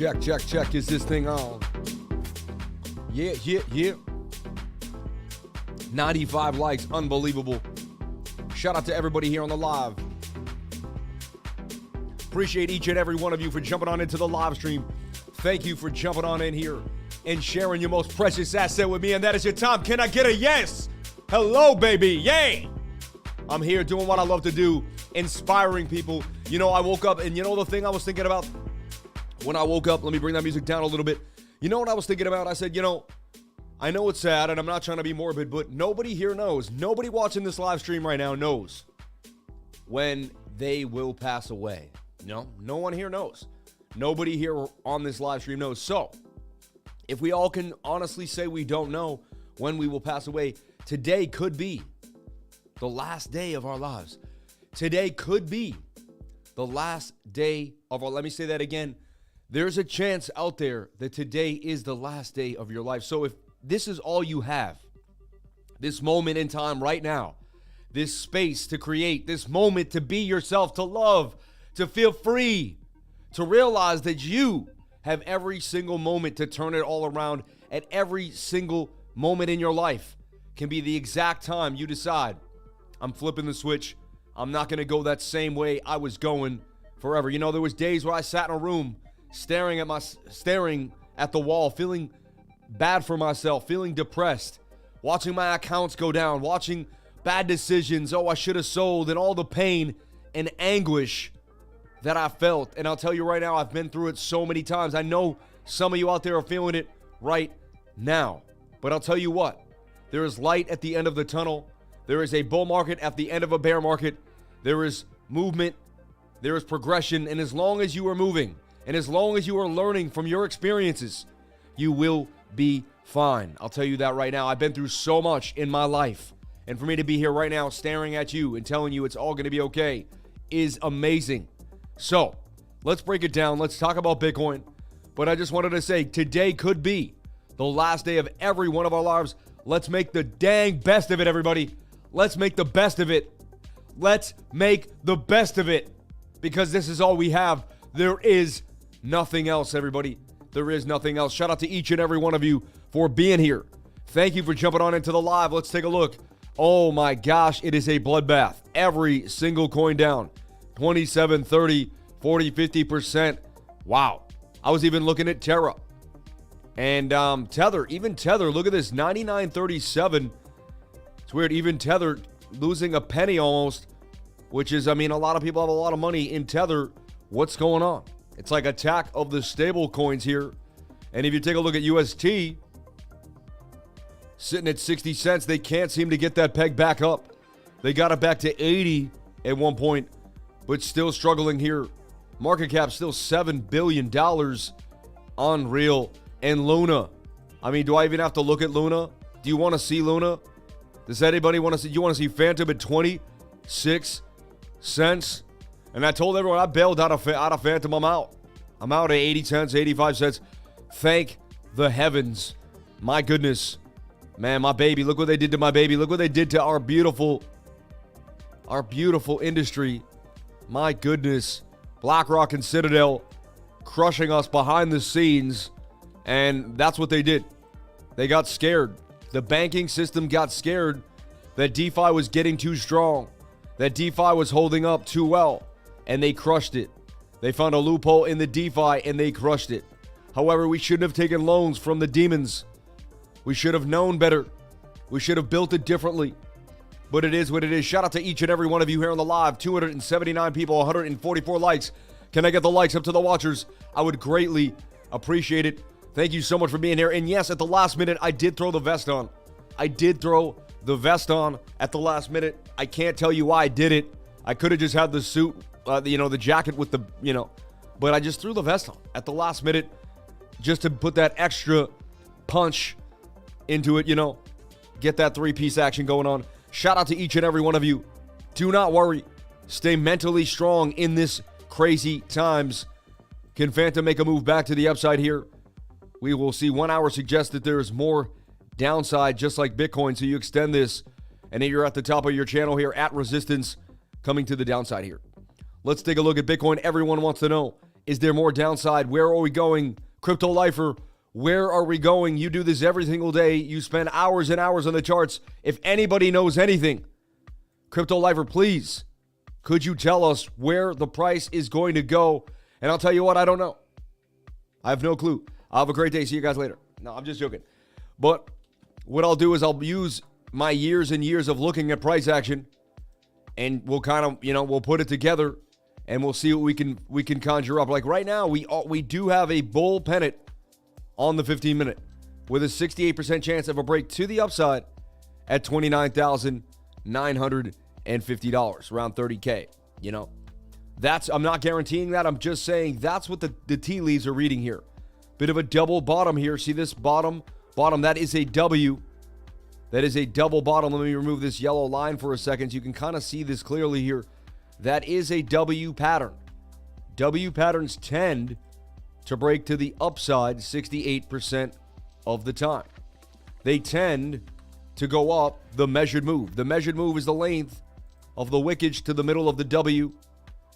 Check. Is this thing on? Yeah. 95 likes. Unbelievable. Shout out to everybody here on the live. Appreciate each and every one of you for jumping on into the live stream. Thank you for jumping on in here and sharing your most precious asset with me, and that is your time. Can I get a yes? Hello, baby. Yay! I'm here doing what I love to do, inspiring people. You know, I woke up, and you know the thing I was thinking about? When I woke up, let me bring that music down a little bit. You know what I was thinking about? I said, you know, I know it's sad, and I'm not trying to be morbid, but nobody here knows, nobody watching this live stream right now knows when they will pass away. No one here knows. Nobody here on this live stream knows. So, if we all can honestly say we don't know when we will pass away, today could be the last day of our lives. Today could be the last day of our, let me say that again. There's a chance out there that today is the last day of your life. So if this is all you have, this moment in time right now, this space to create, this moment to be yourself, to love, to feel free, to realize that you have every single moment to turn it all around, at every single moment in your life can be the exact time you decide, I'm flipping the switch. I'm not going to go that same way I was going forever. You know, there was days where I sat in a room staring at the wall, feeling bad for myself, feeling depressed, watching my accounts go down, watching bad decisions. Oh, I should have sold, and all the pain and anguish that I felt. And I'll tell you right now, I've been through it so many times. I know some of you out there are feeling it right now. But I'll tell you what, there is light at the end of the tunnel. There is a bull market at the end of a bear market. There is movement. There is progression. And as long as you are moving, and as long as you are learning from your experiences, you will be fine. I'll tell you that right now. I've been through so much in my life. And for me to be here right now staring at you and telling you it's all going to be okay is amazing. So, let's break it down. Let's talk about Bitcoin. But I just wanted to say, today could be the last day of every one of our lives. Let's make the dang best of it, everybody. Let's make the best of it. Let's make the best of it. Because this is all we have. There is nothing else, everybody. There is nothing else. Shout out to each and every one of you for being here. Thank you for jumping on into the live. Let's take a look. Oh my gosh, it is a bloodbath. Every single coin down. 27, 30, 40, 50%. Wow. I was even looking at Terra. And Tether, even Tether, look at this, 99.37. It's weird, even Tether losing a penny almost, which is, I mean, a lot of people have a lot of money in Tether. What's going on? It's like attack of the stable coins here. And if you take a look at UST, sitting at 60 cents, they can't seem to get that peg back up. They got it back to 80 at one point, but still struggling here. Market cap still $7 billion. Unreal. And Luna. I mean, do I even have to look at Luna? Do you want to see Luna? Does anybody want to see? You want to see Phantom at 26 cents? And I told everyone I bailed out of Phantom. I'm out. I'm out at 80 cents, 85 cents. Thank the heavens. My goodness. Man, my baby. Look what they did to my baby. Look what they did to our beautiful industry. My goodness. BlackRock and Citadel crushing us behind the scenes. And that's what they did. They got scared. The banking system got scared that DeFi was getting too strong, that DeFi was holding up too well, and they crushed it. They found a loophole in the DeFi, and they crushed it. However, we shouldn't have taken loans from the demons. We should have known better. We should have built it differently. But it is what it is. Shout out to each and every one of you here on the live. 279 people, 144 likes. Can I get the likes up to the watchers? I would greatly appreciate it. Thank you so much for being here. And yes, at the last minute, I did throw the vest on. I did throw the vest on at the last minute. I can't tell you why I did it. I could have just had the suit, the jacket with the, but I just threw the vest on at the last minute just to put that extra punch into it, get that three-piece action going on. Shout out to each and every one of you. Do not worry. Stay mentally strong in this crazy times. Can Phantom make a move back to the upside here? We will see. 1 hour suggests that there is more downside, just like Bitcoin. So you extend this, and then you're at the top of your channel here at resistance, coming to the downside here. Let's take a look at Bitcoin. Everyone wants to know, Is there more downside? Where are we going? Crypto Lifer, where are we going? You do this every single day. You spend hours and hours on the charts. If anybody knows anything, Crypto Lifer, please, could you tell us where the price is going to go? And I'll tell you what, I don't know. I have no clue. I'll have a great day. See you guys later. No, I'm just joking. But what I'll do is I'll use my years and years of looking at price action, and we'll kind of, we'll put it together, and we'll see what we can conjure up. Like right now, we do have a bull pennant on the 15-minute with a 68% chance of a break to the upside at $29,950, around $30K. I'm not guaranteeing that. I'm just saying that's what the tea leaves are reading here. Bit of a double bottom here. See this bottom, that is a W. That is a double bottom. Let me remove this yellow line for a second so you can kind of see this clearly here. That is a W pattern. W patterns tend to break to the upside 68% of the time. They tend to go up the measured move. The measured move is the length of the wickage to the middle of the W.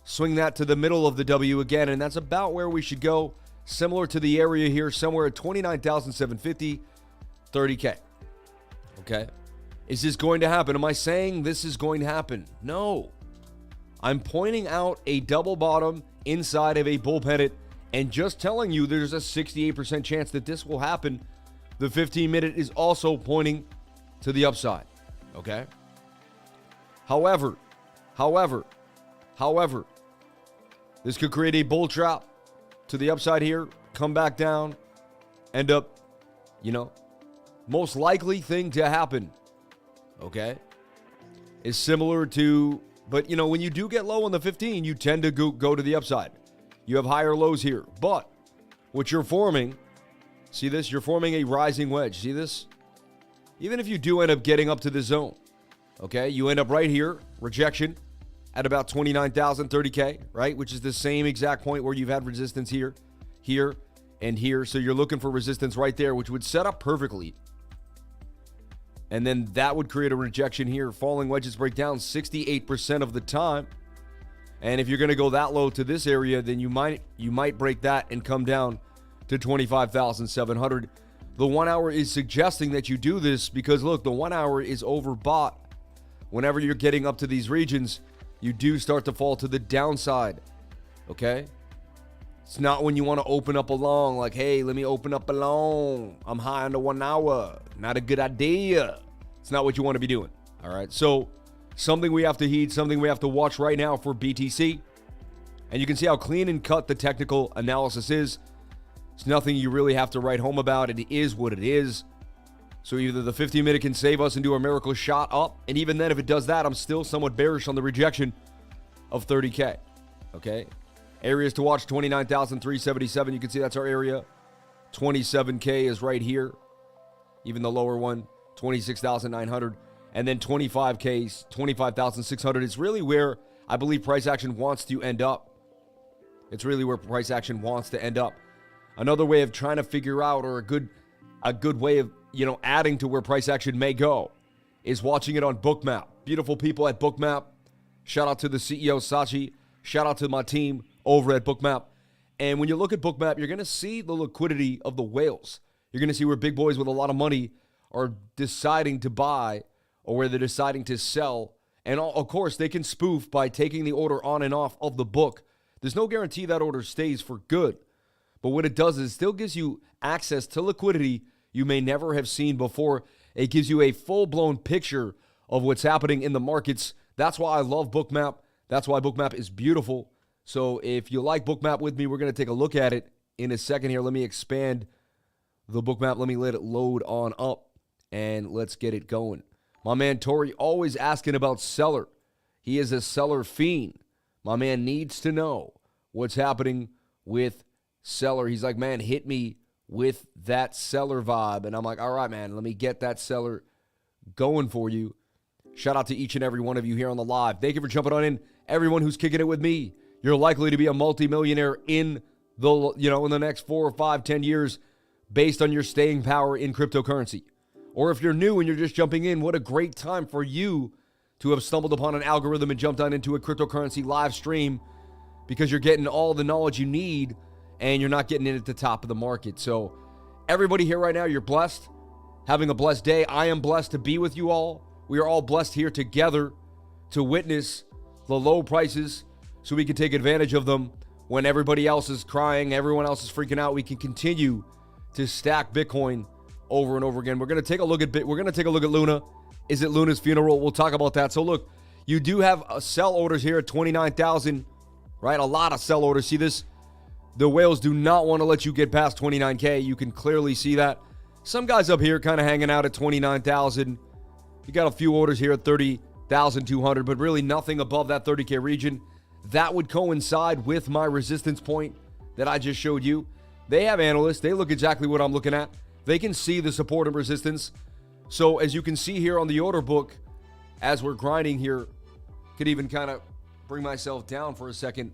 Swing that to the middle of the W again, and that's about where we should go. Similar to the area here, somewhere at 29,750, 30K. Okay? Is this going to happen? Am I saying this is going to happen? No. I'm pointing out a double bottom inside of a bull pennant and just telling you there's a 68% chance that this will happen. The 15-minute is also pointing to the upside. Okay? However, this could create a bull trap to the upside here, come back down, end up, most likely thing to happen, okay, is similar to, but when you do get low on the 15, you tend to go to the upside. You have higher lows here, but what you're forming, see this? You're forming a rising wedge. See this? Even if you do end up getting up to the zone, okay, you end up right here, rejection, at about 29,000, 30K, right? Which is the same exact point where you've had resistance here, here, and here. So you're looking for resistance right there, which would set up perfectly. And then that would create a rejection here. Falling wedges break down 68% of the time. And if you're going to go that low to this area, then you might break that and come down to 25,700. The 1 hour is suggesting that you do this because, look, the 1 hour is overbought. Whenever you're getting up to these regions, you do start to fall to the downside, okay? It's not when you want to open up a long, like, hey, let me open up a long. I'm high on the 1 hour. Not a good idea. It's not what you want to be doing, all right? So something we have to heed, something we have to watch right now for BTC. And you can see how clean and cut the technical analysis is. It's nothing you really have to write home about. It is what it is. So either the 15-minute can save us and do a miracle shot up, and even then, if it does that, I'm still somewhat bearish on the rejection of 30K, okay? Areas to watch, 29,377. You can see that's our area. 27K is right here. Even the lower one, 26,900. And then 25K, 25,600 is really where I believe price action wants to end up. It's really where price action wants to end up. Another way of trying to figure out, or a good way of adding to where price action may go, is watching it on BOOKMAP. Beautiful people at BOOKMAP. Shout out to the CEO, Sachi. Shout out to my team over at BOOKMAP. And when you look at BOOKMAP, you're going to see the liquidity of the whales. You're going to see where big boys with a lot of money are deciding to buy or where they're deciding to sell. And of course, they can spoof by taking the order on and off of the book. There's no guarantee that order stays for good. But what it does is it still gives you access to liquidity you may never have seen before. It gives you a full-blown picture of what's happening in the markets. That's why I love BOOKMAP. That's why BOOKMAP is beautiful. So if you like BOOKMAP with me, we're going to take a look at it in a second here. Let me expand the BOOKMAP. Let me let it load on up, and let's get it going. My man Tori always asking about CELR. He is a CELR fiend. My man needs to know what's happening with CELR. He's like, man, hit me with that CELR vibe. And I'm like, all right, man, let me get that CELR going for you. Shout out to each and every one of you here on the live. Thank you for jumping on in. Everyone who's kicking it with me, you're likely to be a multimillionaire in the next 4 or 5, 10 years based on your staying power in cryptocurrency. Or if you're new and you're just jumping in, what a great time for you to have stumbled upon an algorithm and jumped on into a cryptocurrency live stream because you're getting all the knowledge you need and you're not getting in at the top of the market. So everybody here right now, you're blessed, having a blessed day. I am blessed to be with you all. We are all blessed here together to witness the low prices so we can take advantage of them when everybody else is crying, everyone else is freaking out. We can continue to stack Bitcoin over and over again. We're going to take a look at Luna. Is it Luna's funeral? We'll talk about that. So look, you do have sell orders here at 29,000, right? A lot of sell orders. See this? The whales do not want to let you get past 29K. You can clearly see that. Some guys up here kind of hanging out at 29,000. You got a few orders here at 30,200, but really nothing above that 30K region. That would coincide with my resistance point that I just showed you. They have analysts. They look exactly what I'm looking at. They can see the support and resistance. So as you can see here on the order book, as we're grinding here, could even kind of bring myself down for a second.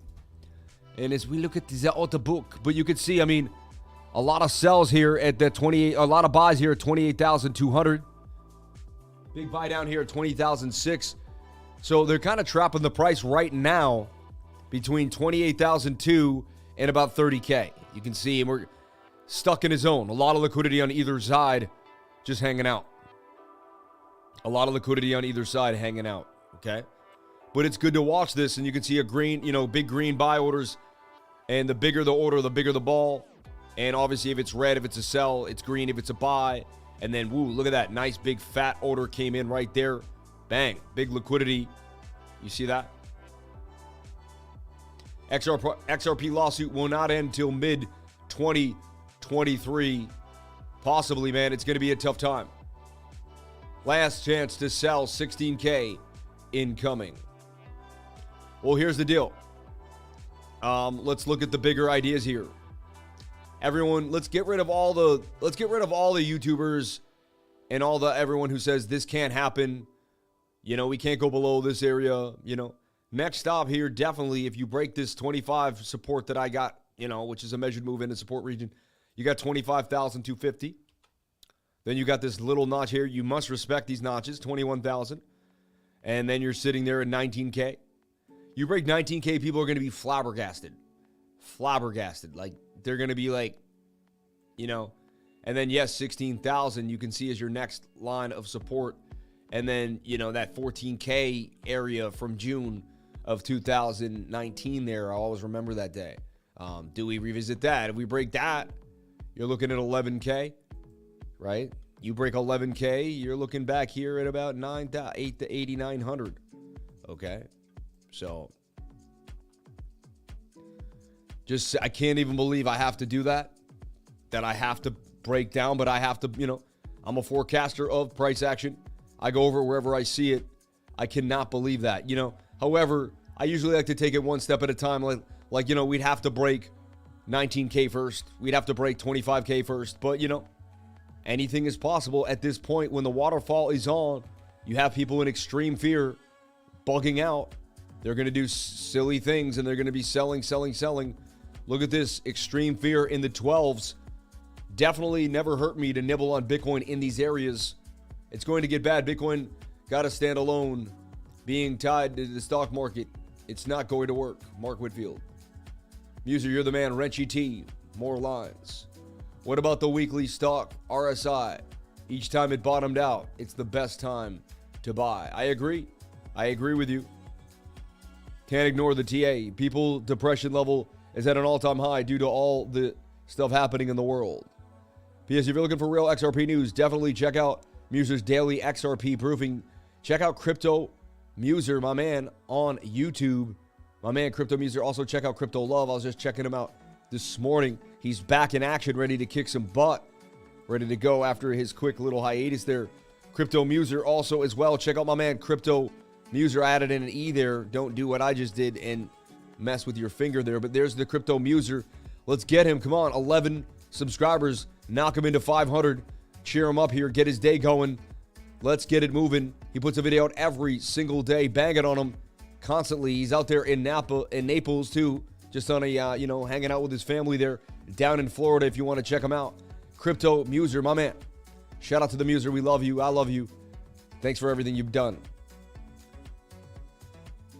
And as we look at the order book, but you could see, I mean, a lot of sells here at the 28, a lot of buys here at 28,200. Big buy down here at 20,006. So they're kind of trapping the price right now between 28,002 and about 30K. You can see we're stuck in a zone. A lot of liquidity on either side just hanging out. A lot of liquidity on either side hanging out, okay? But it's good to watch this, and you can see a green, big green buy orders, and the bigger the order, the bigger the ball. And obviously if it's red, if it's a sell, it's green if it's a buy. And then, woo, look at that. Nice big fat order came in right there. Bang, big liquidity. You see that? XRP lawsuit will not end till mid-2023. Possibly, man. It's going to be a tough time. Last chance to sell, 16K incoming. Well, here's the deal. Let's look at the bigger ideas here. Everyone, let's get rid of all the YouTubers and everyone who says this can't happen. We can't go below this area, Next stop here, definitely, if you break this 25 support that I got, which is a measured move in the support region, you got 25,250. Then you got this little notch here. You must respect these notches, 21,000. And then you're sitting there at 19K. You break 19K, people are going to be flabbergasted. Flabbergasted. Like, they're going to be like, and then, yes, 16,000 you can see as your next line of support. And then, that 14K area from June of 2019 there, I always remember that day. Do we revisit that? If we break that, you're looking at 11K, right? You break 11K, you're looking back here at about 8,900. Okay? So, I can't even believe I have to do that I have to break down, but I have to, I'm a forecaster of price action. I go over it wherever I see it. I cannot believe that, However, I usually like to take it one step at a time. Like we'd have to break 19K first. We'd have to break 25K first. But, anything is possible at this point when the waterfall is on. You have people in extreme fear bugging out. They're going to do silly things, and they're going to be selling. Look at this extreme fear in the 12s. Definitely never hurt me to nibble on Bitcoin in these areas. It's going to get bad. Bitcoin got to stand alone. Being tied to the stock market, it's not going to work. Mark Whitfield. Muser, you're the man. Wrenchy T. More lines. What about the weekly stock RSI? Each time it bottomed out, it's the best time to buy. I agree with you. Can't ignore the TA. People depression level is at an all-time high due to all the stuff happening in the world. P.S. If you're looking for real XRP news, definitely check out Muser's daily XRP proofing. Check out Crypto Muser, my man, on YouTube. My man, Crypto Muser. Also check out Crypto Love. I was just checking him out this morning. He's back in action, ready to kick some butt. Ready to go after his quick little hiatus there. Crypto Muser also as well. Check out my man, Crypto Muser. I added in an E there. Don't do what I just did and mess with your finger there. But there's the Crypto Muser. Let's get him. Come on, 11 subscribers. Knock him into 500. Cheer him up here. Get his day going. Let's get it moving. He puts a video out every single day. Bang it on him constantly. He's out there in Naples too. Just on a, hanging out with his family there down in Florida if you want to check him out. Crypto Muser, my man. Shout out to the Muser. We love you. I love you. Thanks for everything you've done.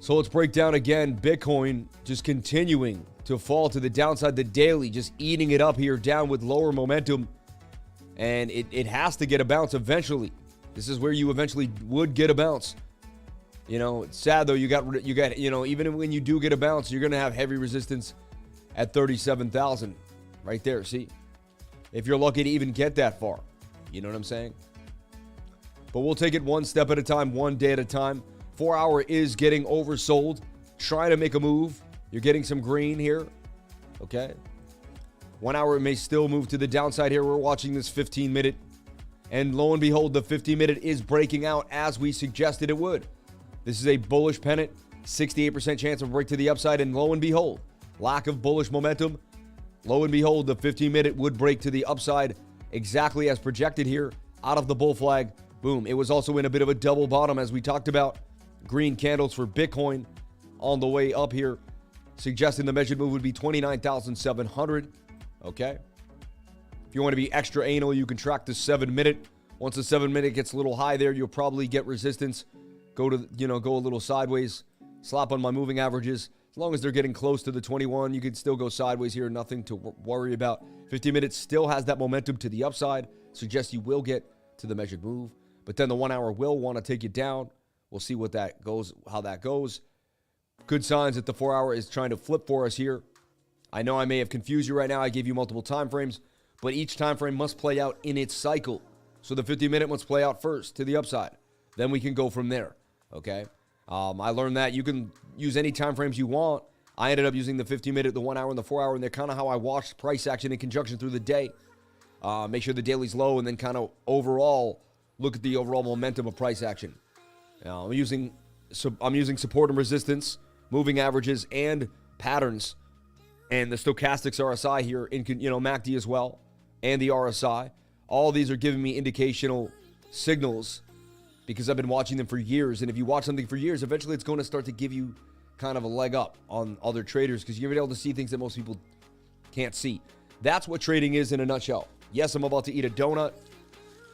So let's break down again. Bitcoin just continuing to fall to the downside. The daily just eating it up here, down with lower momentum. And it has to get a bounce eventually. This is where you eventually would get a bounce. You know, it's sad though. You got, you know, even when you do get a bounce, you're going to have heavy resistance at 37,000 right there. See, if you're lucky to even get that far, you know what I'm saying? But we'll take it one step at a time, one day at a time. 4 hour is getting oversold. Try to make a move. You're getting some green here. Okay. 1 hour may still move to the downside here. We're watching this 15-minute. And lo and behold, the 15-minute is breaking out as we suggested it would. This is a bullish pennant. 68% chance of break to the upside. And lo and behold, lack of bullish momentum. Lo and behold, the 15-minute would break to the upside exactly as projected here out of the bull flag. Boom. It was also in a bit of a double bottom as we talked about. Green candles for Bitcoin on the way up here, suggesting the measured move would be 29,700. Okay. If you want to be extra anal, you can track the 7-minute. Once the 7-minute gets a little high there, you'll probably get resistance. Go to, go a little sideways. Slap on my moving averages. As long as they're getting close to the 21, you can still go sideways here. Nothing to worry about. 50 minutes still has that momentum to the upside. Suggests you will get to the measured move. But then the 1 hour will want to take you down. We'll see what that goes, how that goes. Good signs that the 4 hour is trying to flip for us here. I know I may have confused you right now. I gave you multiple time frames, but each time frame must play out in its cycle. So the 50-minute must play out first to the upside. Then we can go from there, okay? I learned that you can use any time frames you want. I ended up using the 50-minute, the 1 hour, and the 4 hour, and they're kind of how I watched price action in conjunction through the day. Make sure the daily's low, and then kind of overall look at the overall momentum of price action. I'm using support and resistance, moving averages, and patterns, and the stochastics RSI here in MACD as well, and the RSI. All these are giving me indicational signals because I've been watching them for years. And if you watch something for years, eventually it's going to start to give you kind of a leg up on other traders because you're able to see things that most people can't see. That's what trading is in a nutshell. Yes, I'm about to eat a donut.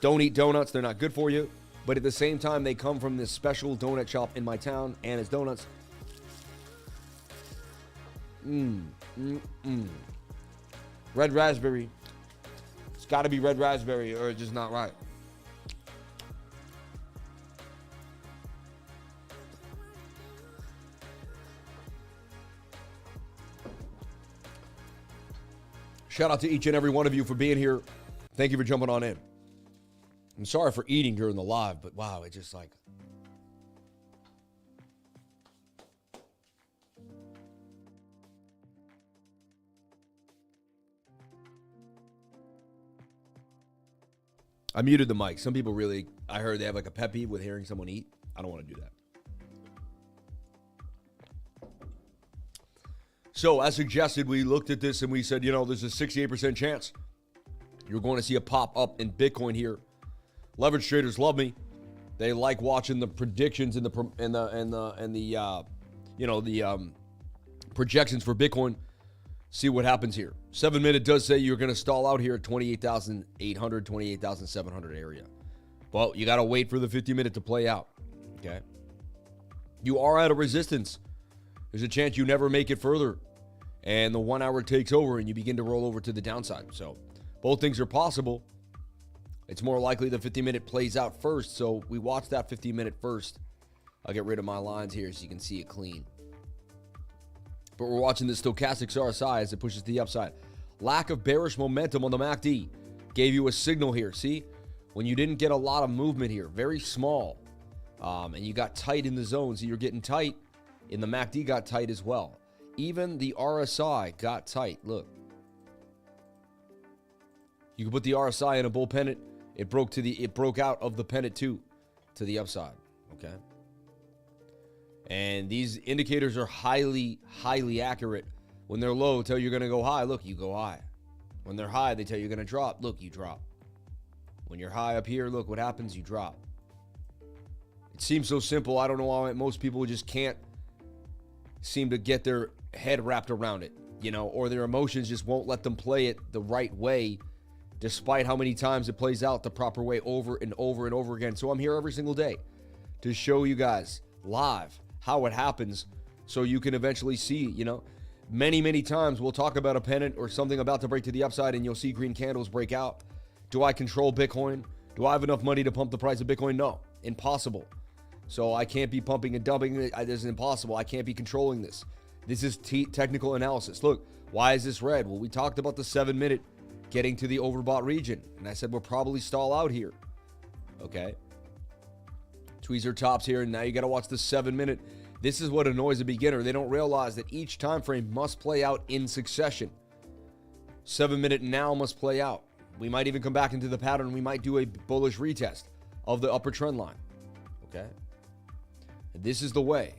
Don't eat donuts. They're not good for you. But at the same time, they come from this special donut shop in my town, and it's donuts. Red raspberry. It's got to be red raspberry or it's just not right. Shout out to each and every one of you for being here. Thank you for jumping on in. I'm sorry for eating during the live, but wow, it's just like... I muted the mic. Some people really, I heard they have like a pet peeve with hearing someone eat. I don't want to do that. So as suggested, we looked at this and we said, there's a 68% chance you're going to see a pop up in Bitcoin here. Leverage traders love me. They like watching the predictions and the projections for Bitcoin. See what happens here. 7-minute does say you're going to stall out here at 28,800, 28,700 area. Well, you got to wait for the 50-minute to play out. Okay. You are at a resistance. There's a chance you never make it further. And the 1 hour takes over and you begin to roll over to the downside. So both things are possible. It's more likely the 50-minute plays out first. So we watch that 50-minute first. I'll get rid of my lines here so you can see it clean. But we're watching the stochastics RSI as it pushes to the upside. Lack of bearish momentum on the MACD gave you a signal here. See, when you didn't get a lot of movement here, very small, and you got tight in the zone. So you're getting tight, and the MACD got tight as well. Even the RSI got tight. Look, you can put the RSI in a bull pennant. It broke out of the pennant too, to the upside. Okay. And these indicators are highly, highly accurate. When they're low, tell you you're going to go high. Look, you go high. When they're high, they tell you you're going to drop. Look, you drop. When you're high up here, look what happens. You drop. It seems so simple. I don't know why most people just can't seem to get their head wrapped around it, or their emotions just won't let them play it the right way, despite how many times it plays out the proper way over and over and over again. So I'm here every single day to show you guys live how it happens so you can eventually see, you know. Many times we'll talk about a pennant or something about to break to the upside and you'll see green candles break out. Do I control Bitcoin? Do I have enough money to pump the price of Bitcoin? No, impossible. So I can't be pumping and dumping it. This is impossible. I can't be controlling this. This is technical analysis. Look, why is this red? Well, we talked about the 7-minute getting to the overbought region. And I said, we'll probably stall out here. Okay. Tweezer tops here. And now you got to watch the 7-minute. This is what annoys a beginner. They don't realize that each time frame must play out in succession. 7-minute now must play out. We might even come back into the pattern. We might do a bullish retest of the upper trend line. Okay. And this is the way.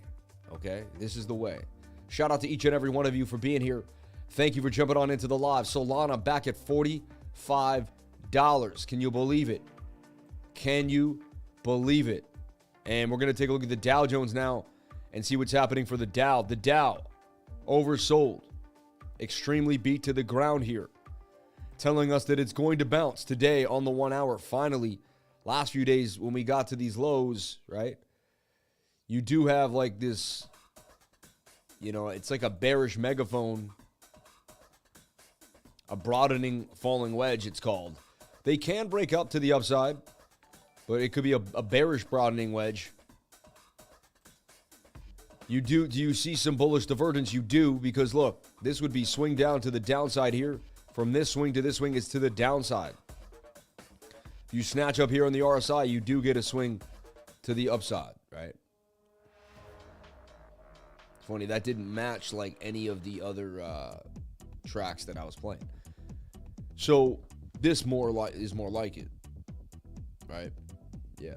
Okay. This is the way. Shout out to each and every one of you for being here. Thank you for jumping on into the live. Solana back at $45. Can you believe it? Can you believe it? And we're going to take a look at the Dow Jones now and see what's happening for the Dow. The Dow oversold. Extremely beat to the ground here. Telling us that it's going to bounce today on the 1 hour. Finally, last few days when we got to these lows, right? You do have like this, you know, it's like a bearish megaphone. A broadening falling wedge, it's called. They can break up to the upside, but it could be a bearish broadening wedge. Do you see some bullish divergence? You do, because look, this would be swing down to the downside here. From this swing to this swing is to the downside. If you snatch up here on the RSI, you do get a swing to the upside, right? It's funny, that didn't match like any of the other tracks that I was playing. So this is more like it, right? Yeah.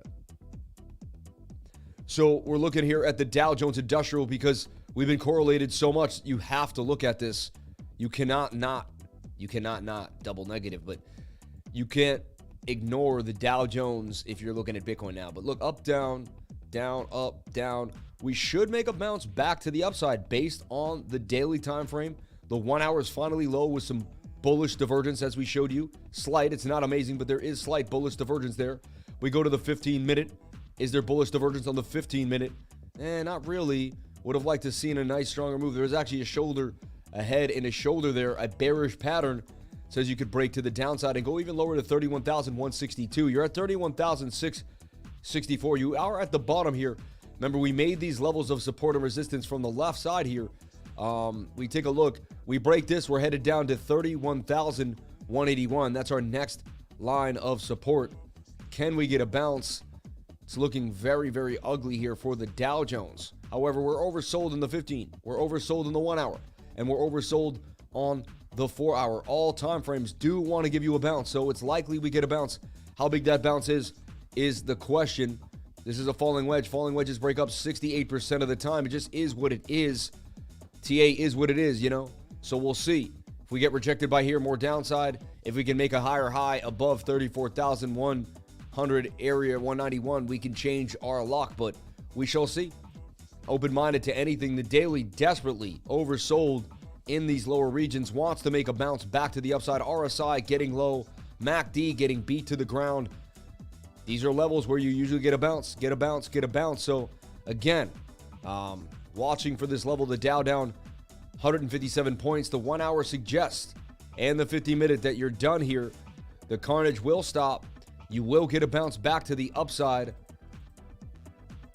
So we're looking here at the Dow Jones Industrial because we've been correlated so much. You have to look at this. You cannot not double negative, but you can't ignore the Dow Jones if you're looking at Bitcoin now. But look, up, down, down, up, down. We should make a bounce back to the upside based on the daily time frame. The 1 hour is finally low with some bullish divergence, as we showed you. Slight, it's not amazing, but there is slight bullish divergence there. We go to the 15-minute. Is there bullish divergence on the 15-minute? Not really. Would have liked to seen a nice, stronger move. There was actually a shoulder ahead and a shoulder there, a bearish pattern. Says you could break to the downside and go even lower to 31,162. You're at 31,664. You are at the bottom here. Remember, we made these levels of support and resistance from the left side here. We take a look. We break this. We're headed down to 31,181. That's our next line of support. Can we get a bounce? It's looking very, very ugly here for the Dow Jones. However, we're oversold in the 15. We're oversold in the 1 hour. And we're oversold on the 4 hour. All time frames do want to give you a bounce. So it's likely we get a bounce. How big that bounce is the question. This is a falling wedge. Falling wedges break up 68% of the time. It just is what it is. TA is what it is, you know. So we'll see. If we get rejected by here, more downside. If we can make a higher high above 34,100 area 191, we can change our luck, but we shall see. Open-minded to anything. The daily desperately oversold in these lower regions, wants to make a bounce back to the upside. RSI getting low. MACD getting beat to the ground. These are levels where you usually get a bounce, get a bounce, get a bounce. So again, watching for this level, the Dow down 157 points. The 1 hour suggests, and the 50-minute, that you're done here. The carnage will stop. You will get a bounce back to the upside.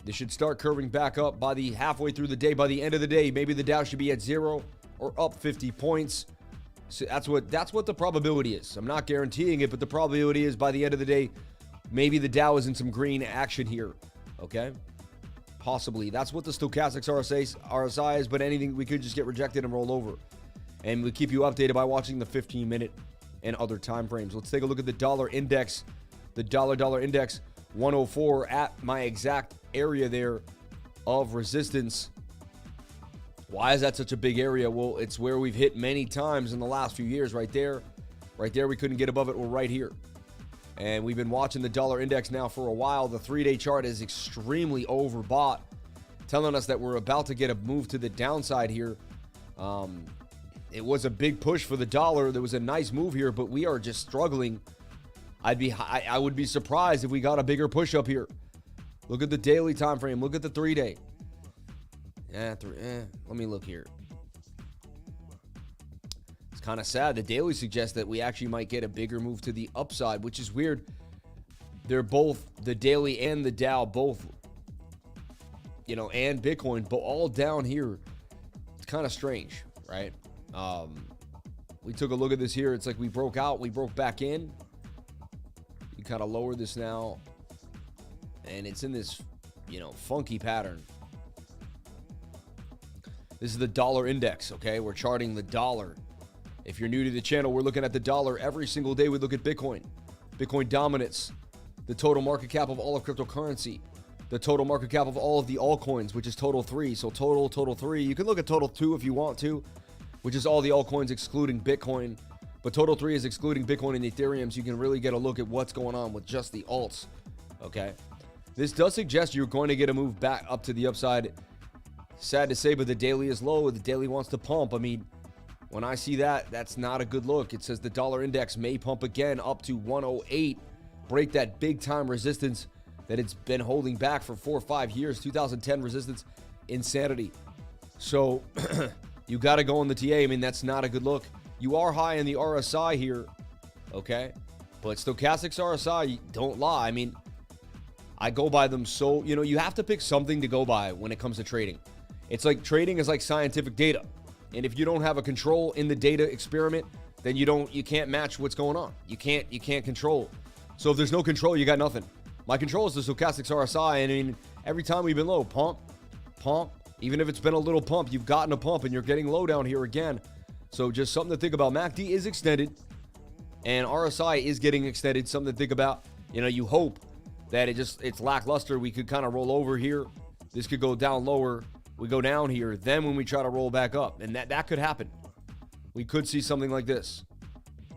This should start curving back up by the halfway through the day. By the end of the day, maybe the Dow should be at 0 or up 50 points. So that's what the probability is. I'm not guaranteeing it, but the probability is by the end of the day, maybe the Dow is in some green action here. Okay? Possibly. That's what the stochastics RSI is, but anything, we could just get rejected and roll over. And we keep you updated by watching the 15-minute and other time frames. Let's take a look at the dollar index. The dollar index 104 at my exact area there of resistance. Why is that such a big area? Well, it's where we've hit many times in the last few years. Right there we couldn't get above it. We're right here, and we've been watching the dollar index now for a while. The 3-day chart is extremely overbought, telling us that we're about to get a move to the downside here. It was a big push for the dollar. There was a nice move here, but we are just struggling. I would be surprised if we got a bigger push up here. Look at the daily time frame. Look at the 3-day. Let me look here. It's kind of sad. The daily suggests that we actually might get a bigger move to the upside, which is weird. They're both, the daily and the Dow, both, you know, and Bitcoin, but all down here. It's kind of strange, right? We took a look at this here. It's like we broke out, we broke back in. You kind of lower this now, and it's in this, you know, funky pattern. This is the dollar index, okay? We're charting the dollar. If you're new to the channel, we're looking at the dollar. Every single day we look at Bitcoin. Bitcoin dominance, the total market cap of all of cryptocurrency, the total market cap of all of the altcoins, which is total 3. So total 3. You can look at total 2 if you want to, which is all the altcoins excluding Bitcoin. But total 3 is excluding Bitcoin and Ethereum, so you can really get a look at what's going on with just the alts, okay? This does suggest you're going to get a move back up to the upside. Sad to say, but the daily is low. The daily wants to pump. I mean, when I see that, that's not a good look. It says the dollar index may pump again up to 108, break that big time resistance that it's been holding back for 4 or 5 years. 2010 resistance, insanity. So you got to go on the TA. I mean, that's not a good look. You are high in the RSI here, okay? But stochastics RSI, don't lie. I mean, I go by them. So, you know, you have to pick something to go by when it comes to trading. It's like trading is like scientific data. And if you don't have a control in the data experiment, then you can't match what's going on. You can't control. So if there's no control, you got nothing. My control is the stochastics RSI. And I mean, every time we've been low, pump. Even if it's been a little pump, you've gotten a pump and you're getting low down here again. So just something to think about. MACD is extended and RSI is getting extended. Something to think about. You know, you hope that it's lackluster. We could kind of roll over here. This could go down lower. We go down here. Then when we try to roll back up, and that could happen. We could see something like this.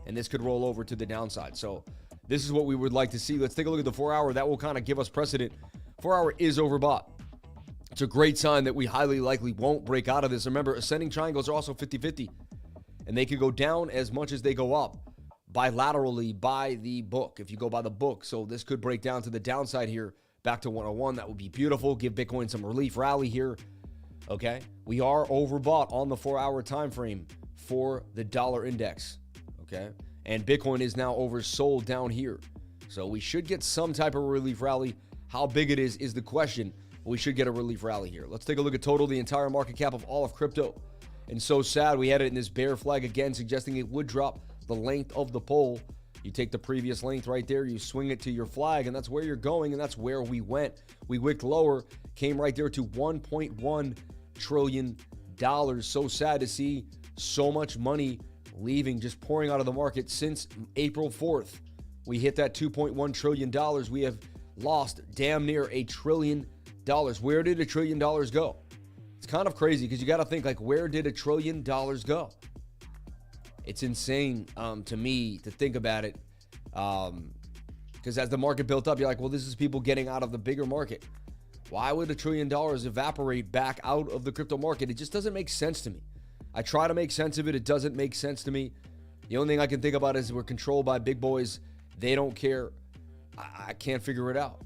And this could roll over to the downside. So this is what we would like to see. Let's take a look at the 4 hour. That will kind of give us precedent. 4 hour is overbought. It's a great sign that we highly likely won't break out of this. Remember, ascending triangles are also 50-50. And they could go down as much as they go up bilaterally by the book, if you go by the book. So this could break down to the downside here, back to 101. That would be beautiful. Give Bitcoin some relief rally here. Okay, we are overbought on the 4 hour time frame for the dollar index. Okay, and Bitcoin is now oversold down here. So we should get some type of relief rally. How big it is the question. We should get a relief rally here. Let's take a look at total, the entire market cap of all of crypto. And so sad, we had it in this bear flag again, suggesting it would drop the length of the pole. You take the previous length right there, you swing it to your flag, and that's where you're going, and that's where we went. We wicked lower, came right there to $1.1 trillion. So sad to see so much money leaving, just pouring out of the market since April 4th. We hit that $2.1 trillion. We have lost damn near $1 trillion. Where did $1 trillion go? It's kind of crazy because you got to think, like, where did $1 trillion go? It's insane to me to think about it, because as the market built up, you're like, well, this is people getting out of the bigger market. Why would $1 trillion evaporate back out of the crypto market? It just doesn't make sense to me. I try to make sense of it. It doesn't make sense to me. The only thing I can think about is we're controlled by big boys. They don't care. I can't figure it out.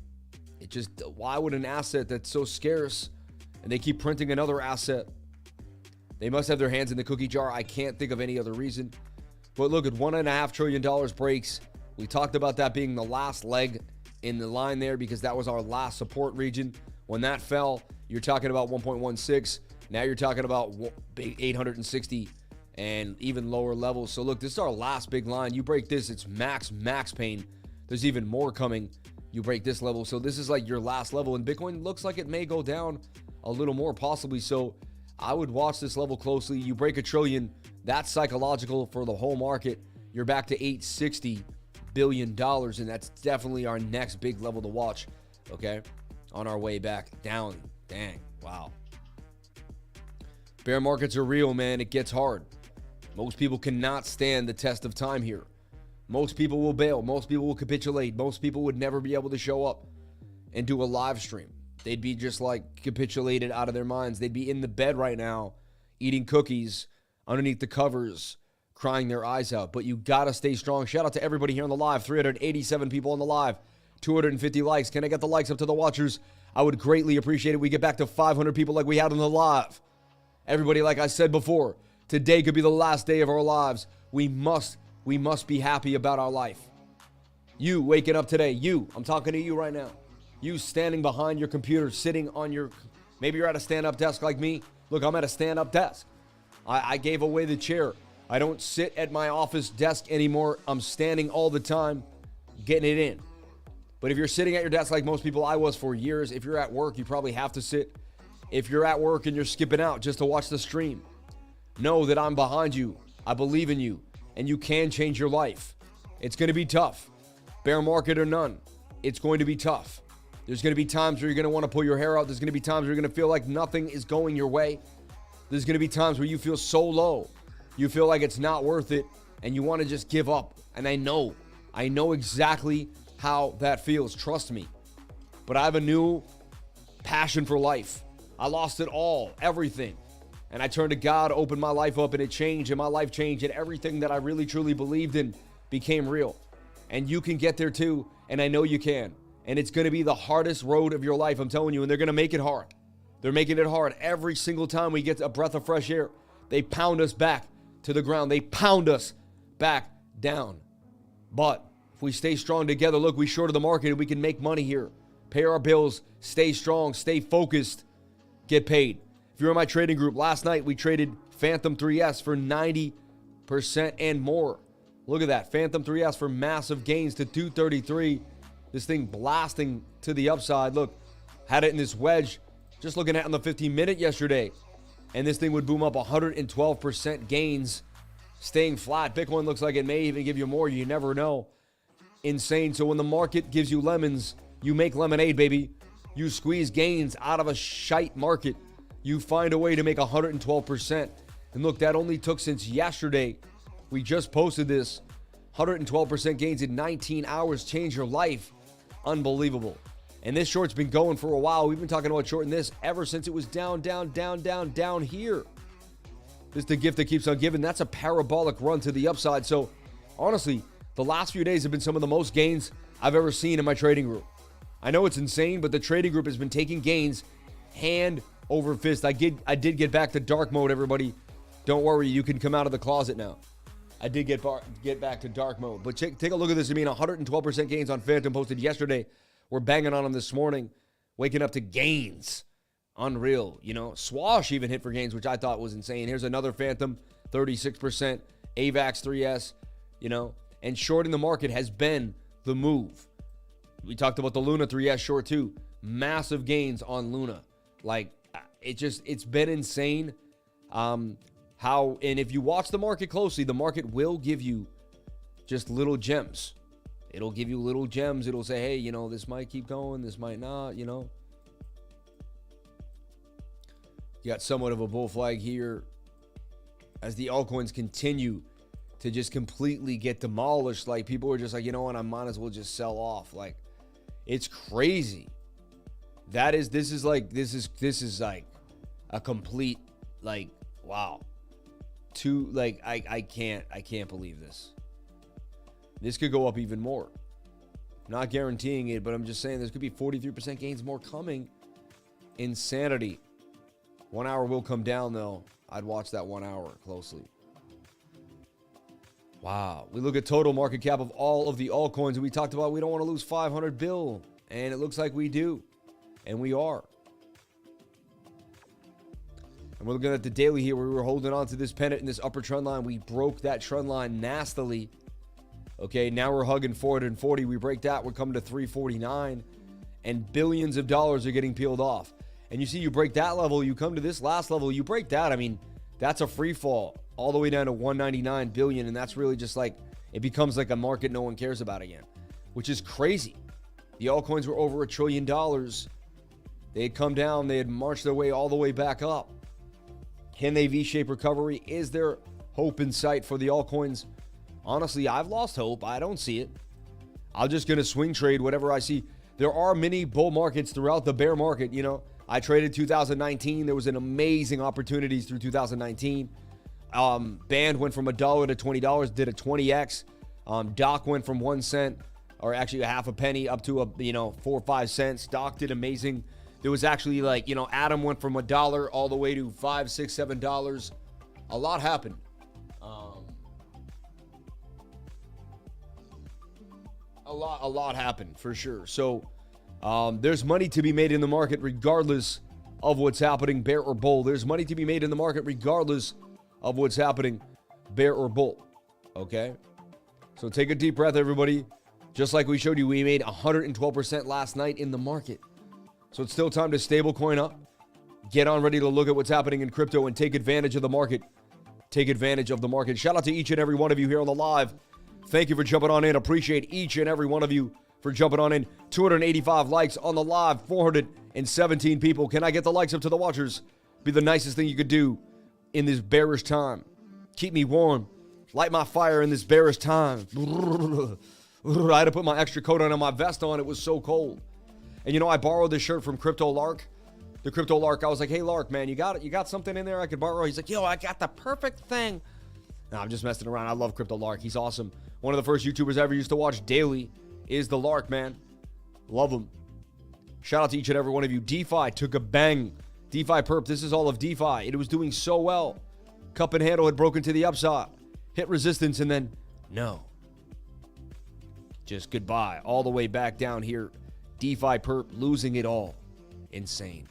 It just, why would an asset that's so scarce and they keep printing another asset? They must have their hands in the cookie jar. I can't think of any other reason. But look, at $1.5 trillion breaks. We talked about that being the last leg in the line there because that was our last support region. When that fell, you're talking about 1.16. Now you're talking about 860 and even lower levels. So look, this is our last big line. You break this, it's max pain. There's even more coming. You break this level. So this is like your last level. And Bitcoin looks like it may go down a little more possibly. So I would watch this level closely. You break $1 trillion, that's psychological for the whole market. You're back to $860 billion, and that's definitely our next big level to watch, okay? On our way back down. Dang, wow. Bear markets are real, man. It gets hard. Most people cannot stand the test of time here. Most people will bail. Most people will capitulate. Most people would never be able to show up and do a live stream. They'd be just like capitulated out of their minds. They'd be in the bed right now, eating cookies underneath the covers, crying their eyes out. But you gotta stay strong. Shout out to everybody here on the live. 387 people on the live, 250 likes. Can I get the likes up to the watchers? I would greatly appreciate it. We get back to 500 people like we had on the live. Everybody, like I said before, today could be the last day of our lives. We must be happy about our life. You waking up today, I'm talking to you right now. You standing behind your computer, sitting on your, maybe you're at a stand-up desk like me. Look, I'm at a stand-up desk. I gave away the chair. I don't sit at my office desk anymore. I'm standing all the time, getting it in. But if you're sitting at your desk like most people, I was for years. If you're at work, you probably have to sit. If you're at work and you're skipping out just to watch the stream, know that I'm behind you. I believe in you, and you can change your life. It's going to be tough. Bear market or none, it's going to be tough. There's going to be times where you're going to want to pull your hair out. There's going to be times where you're going to feel like nothing is going your way. There's going to be times where you feel so low. You feel like it's not worth it, and you want to just give up. And I know exactly how that feels. Trust me. But I have a new passion for life. I lost it all, everything. And I turned to God, opened my life up, and it changed, and my life changed, and everything that I really, truly believed in became real. And you can get there too, and I know you can. And it's going to be the hardest road of your life, I'm telling you, and they're going to make it hard. They're making it hard. Every single time we get a breath of fresh air, they pound us back to the ground. They pound us back down. But if we stay strong together, look, we shorted the market and we can make money here. Pay our bills, stay strong, stay focused, get paid. If you're in my trading group, last night we traded Phantom 3S for 90% and more. Look at that. Phantom 3S for massive gains to 233. This thing blasting to the upside. Look, had it in this wedge. Just looking at on the 15-minute yesterday. And this thing would boom up 112% gains, staying flat. Bitcoin looks like it may even give you more. You never know. Insane. So when the market gives you lemons, you make lemonade, baby. You squeeze gains out of a shite market. You find a way to make 112%. And look, that only took since yesterday. We just posted this. 112% gains in 19 hours. Change your life. Unbelievable. And this short's been going for a while. We've been talking about shorting this ever since it was down here. This is the gift that keeps on giving. That's a parabolic run to the upside. So honestly, the last few days have been some of the most gains I've ever seen in my trading group. I know it's insane, but the trading group has been taking gains hand over fist. I did get back to dark mode, everybody. Don't worry, you can come out of the closet now. I did get back to dark mode. But take a look at this. I mean, 112% gains on Phantom posted yesterday. We're banging on them this morning, waking up to gains. Unreal, you know. Swash even hit for gains, which I thought was insane. Here's another Phantom, 36%. AVAX 3S, you know. And shorting the market has been the move. We talked about the Luna 3S short too. Massive gains on Luna. Like, it's been insane. And if you watch the market closely, the market will give you just little gems. It'll give you little gems. It'll say, hey, you know, this might keep going. This might not, you know. You got somewhat of a bull flag here as the altcoins continue to just completely get demolished. Like, people are just like, you know what, I might as well just sell off. Like, it's crazy. This is like a complete, like, wow. I can't believe this. This could go up even more. Not guaranteeing it, but I'm just saying there's could be 43% gains more coming. Insanity. 1 hour will come down, though. I'd watch that 1 hour closely. Wow. We look at total market cap of all of the altcoins, and we talked about we don't want to lose 500 bill. And it looks like we do. And we are. And we're looking at the daily here where we were holding on to this pennant in this upper trend line. We broke that trend line nastily. Okay, now we're hugging 440. We break that, we're coming to 349. And billions of dollars are getting peeled off. And you see, you break that level, you come to this last level, you break that. I mean, that's a free fall all the way down to 199 billion. And that's really just like, it becomes like a market no one cares about again, which is crazy. The altcoins were over $1 trillion. They had come down, they had marched their way all the way back up. Can they V-shape recovery? Is there hope in sight for the altcoins? Honestly, I've lost hope. I don't see it. I'm just going to swing trade whatever I see. There are many bull markets throughout the bear market. You know, I traded 2019. There was an amazing opportunities through 2019. Band went from $1 to $20, did a 20x. Doc went from 1 cent, or actually a half a penny, up to 4 or 5 cents. Doc did amazing. There was actually like, Atom went from $1 all the way to $5, $6, $7. A lot happened. A lot happened for sure. So there's money to be made in the market regardless of what's happening, bear or bull. There's money to be made in the market regardless of what's happening, bear or bull. Okay? So take a deep breath, everybody. Just like we showed you, we made 112% last night in the market. So it's still time to stablecoin up. Get on ready to look at what's happening in crypto and take advantage of the market. Take advantage of the market. Shout out to each and every one of you here on the live. Thank you for jumping on in. Appreciate each and every one of you for jumping on in. 285 likes on the live. 417 people. Can I get the likes up to the watchers? Be the nicest thing you could do in this bearish time. Keep me warm. Light my fire in this bearish time. I had to put my extra coat on and my vest on. It was so cold. And I borrowed this shirt from Crypto Lark. The Crypto Lark, I was like, hey, Lark, man, you got something in there I could borrow? He's like, yo, I got the perfect thing. No, I'm just messing around. I love Crypto Lark. He's awesome. One of the first YouTubers I ever used to watch daily is the Lark, man. Love him. Shout out to each and every one of you. DeFi took a bang. DEFIPERP, this is all of DeFi. It was doing so well. Cup and handle had broken to the upside. Hit resistance and then no. Just goodbye. All the way back down here. DeFiPerp losing it all. Insane.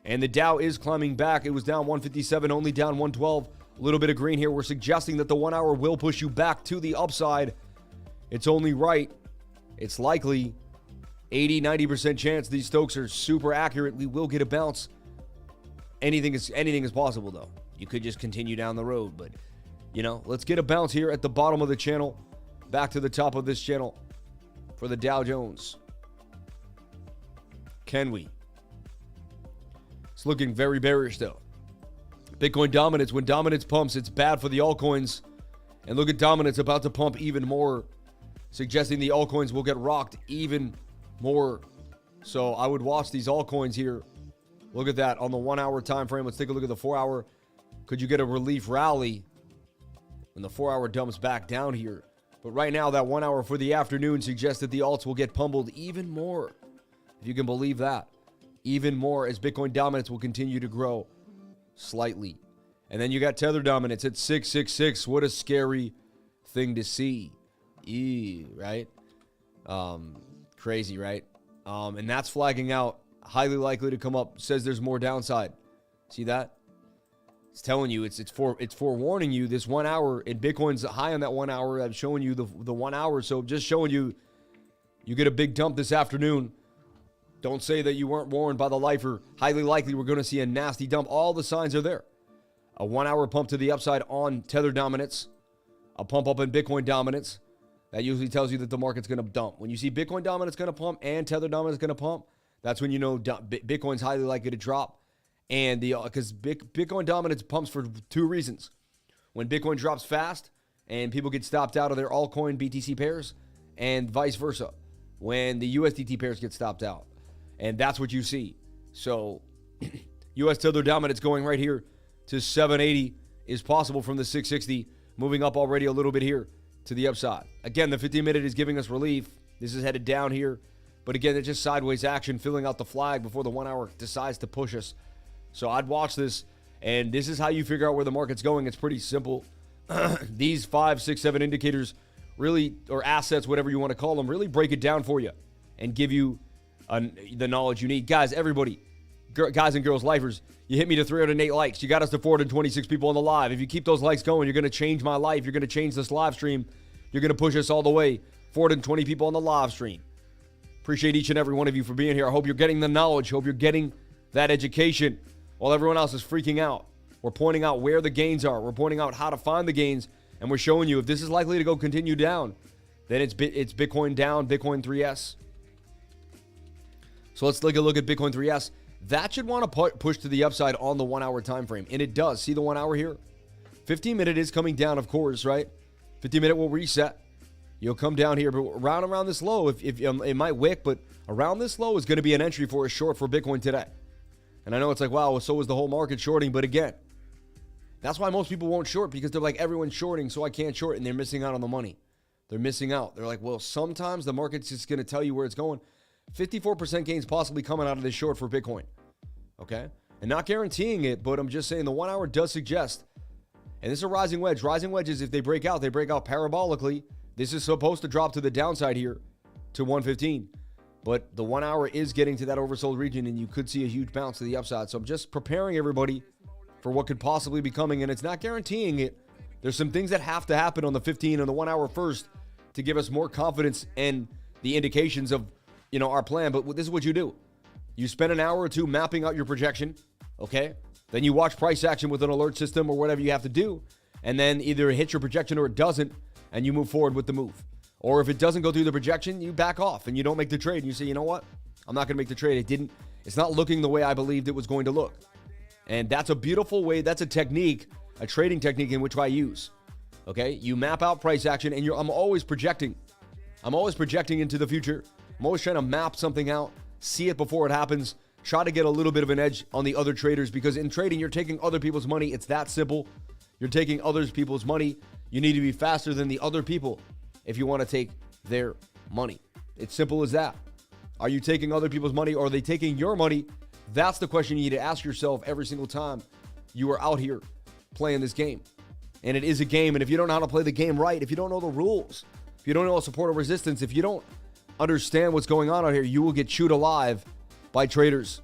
And the Dow is climbing back. It was down 157, only down 112. A little bit of green here. We're suggesting that the 1 hour will push you back to the upside. It's only right. It's likely 80-90% chance these Stokes are super accurate. We will get a bounce. Anything is possible though. You could just continue down the road, but let's get a bounce here at the bottom of the channel, back to the top of this channel for the Dow Jones. Can we? It's looking very bearish though. Bitcoin dominance. When dominance pumps, it's bad for the altcoins. And look at dominance about to pump even more, suggesting the altcoins will get rocked even more. So I would watch these altcoins here. Look at that on the 1 hour time frame. Let's take a look at the 4 hour. Could you get a relief rally when the 4 hour dumps back down here? But right now, that 1 hour for the afternoon suggests that the alts will get pummeled even more. If you can believe that. Even more as Bitcoin dominance will continue to grow slightly. And then you got Tether dominance at 666. What a scary thing to see. Right? Crazy, right? And that's flagging out. Highly likely to come up. Says there's more downside. See that? It's telling you, it's forewarning you. This 1 hour, and Bitcoin's high on that 1 hour. I'm showing you the 1 hour. So just showing you, you get a big dump this afternoon. Don't say that you weren't warned by the lifer. Highly likely we're going to see a nasty dump. All the signs are there. A 1 hour pump to the upside on Tether dominance. A pump up in Bitcoin dominance. That usually tells you that the market's going to dump. When you see Bitcoin dominance going to pump and Tether dominance going to pump, that's when you know Bitcoin's highly likely to drop. And because Bitcoin dominance pumps for two reasons. When Bitcoin drops fast and people get stopped out of their altcoin BTC pairs, and vice versa when the USDT pairs get stopped out. And that's what you see. So US Tether dominance going right here to 780 is possible from the 660, moving up already a little bit here to the upside. Again, the 15-minute is giving us relief. This is headed down here. But again, it's just sideways action, filling out the flag before the 1 hour decides to push us. So I'd watch this, and this is how you figure out where the market's going. It's pretty simple. These 5, 6, 7 indicators really, or assets, whatever you want to call them, really break it down for you and give you the knowledge you need. Guys, everybody, guys and girls, lifers, you hit me to 308 likes. You got us to 426 people on the live. If you keep those likes going, you're going to change my life. You're going to change this live stream. You're going to push us all the way. 420 people on the live stream. Appreciate each and every one of you for being here. I hope you're getting the knowledge. Hope you're getting that education while everyone else is freaking out. We're pointing out where the gains are. We're pointing out how to find the gains, and we're showing you if this is likely to go continue down, then it's Bitcoin down, Bitcoin 3S. So let's take a look at Bitcoin 3S. That should want to push to the upside on the 1 hour time frame, and it does. See the 1 hour here? 15-minute is coming down, of course, right? 15-minute will reset. You'll come down here, but around this low, if it might wick, but around this low is going to be an entry for a short for Bitcoin today. And I know it's like, wow, so is the whole market shorting, but again, that's why most people won't short, because they're like, everyone's shorting, so I can't short, and they're missing out on the money. They're missing out. They're like, well, sometimes the market's just going to tell you where it's going. 54% gains possibly coming out of this short for Bitcoin. Okay? And not guaranteeing it, but I'm just saying the 1 hour does suggest. And this is a rising wedge. Rising wedges, if they break out parabolically. This is supposed to drop to the downside here to 115. But the 1 hour is getting to that oversold region, and you could see a huge bounce to the upside. So I'm just preparing everybody for what could possibly be coming, and it's not guaranteeing it. There's some things that have to happen on the 15 and the 1 hour first to give us more confidence and the indications of, our plan. But this is what you do. You spend an hour or two mapping out your projection, okay? Then you watch price action with an alert system or whatever you have to do, and then either it hits your projection or it doesn't, and you move forward with the move. Or if it doesn't go through the projection, you back off and you don't make the trade. And you say, you know what? I'm not going to make the trade. It's not looking the way I believed it was going to look. And that's a beautiful way. That's a technique, a trading technique in which I use. Okay? You map out price action, and I'm always projecting. I'm always projecting into the future. I'm always trying to map something out, see it before it happens, try to get a little bit of an edge on the other traders, because in trading, you're taking other people's money. It's that simple. You're taking other people's money. You need to be faster than the other people if you want to take their money. It's simple as that. Are you taking other people's money, or are they taking your money? That's the question you need to ask yourself every single time you are out here playing this game. And it is a game, and if you don't know how to play the game right, if you don't know the rules, if you don't know support or resistance, if you don't understand what's going on out here, you will get chewed alive by traders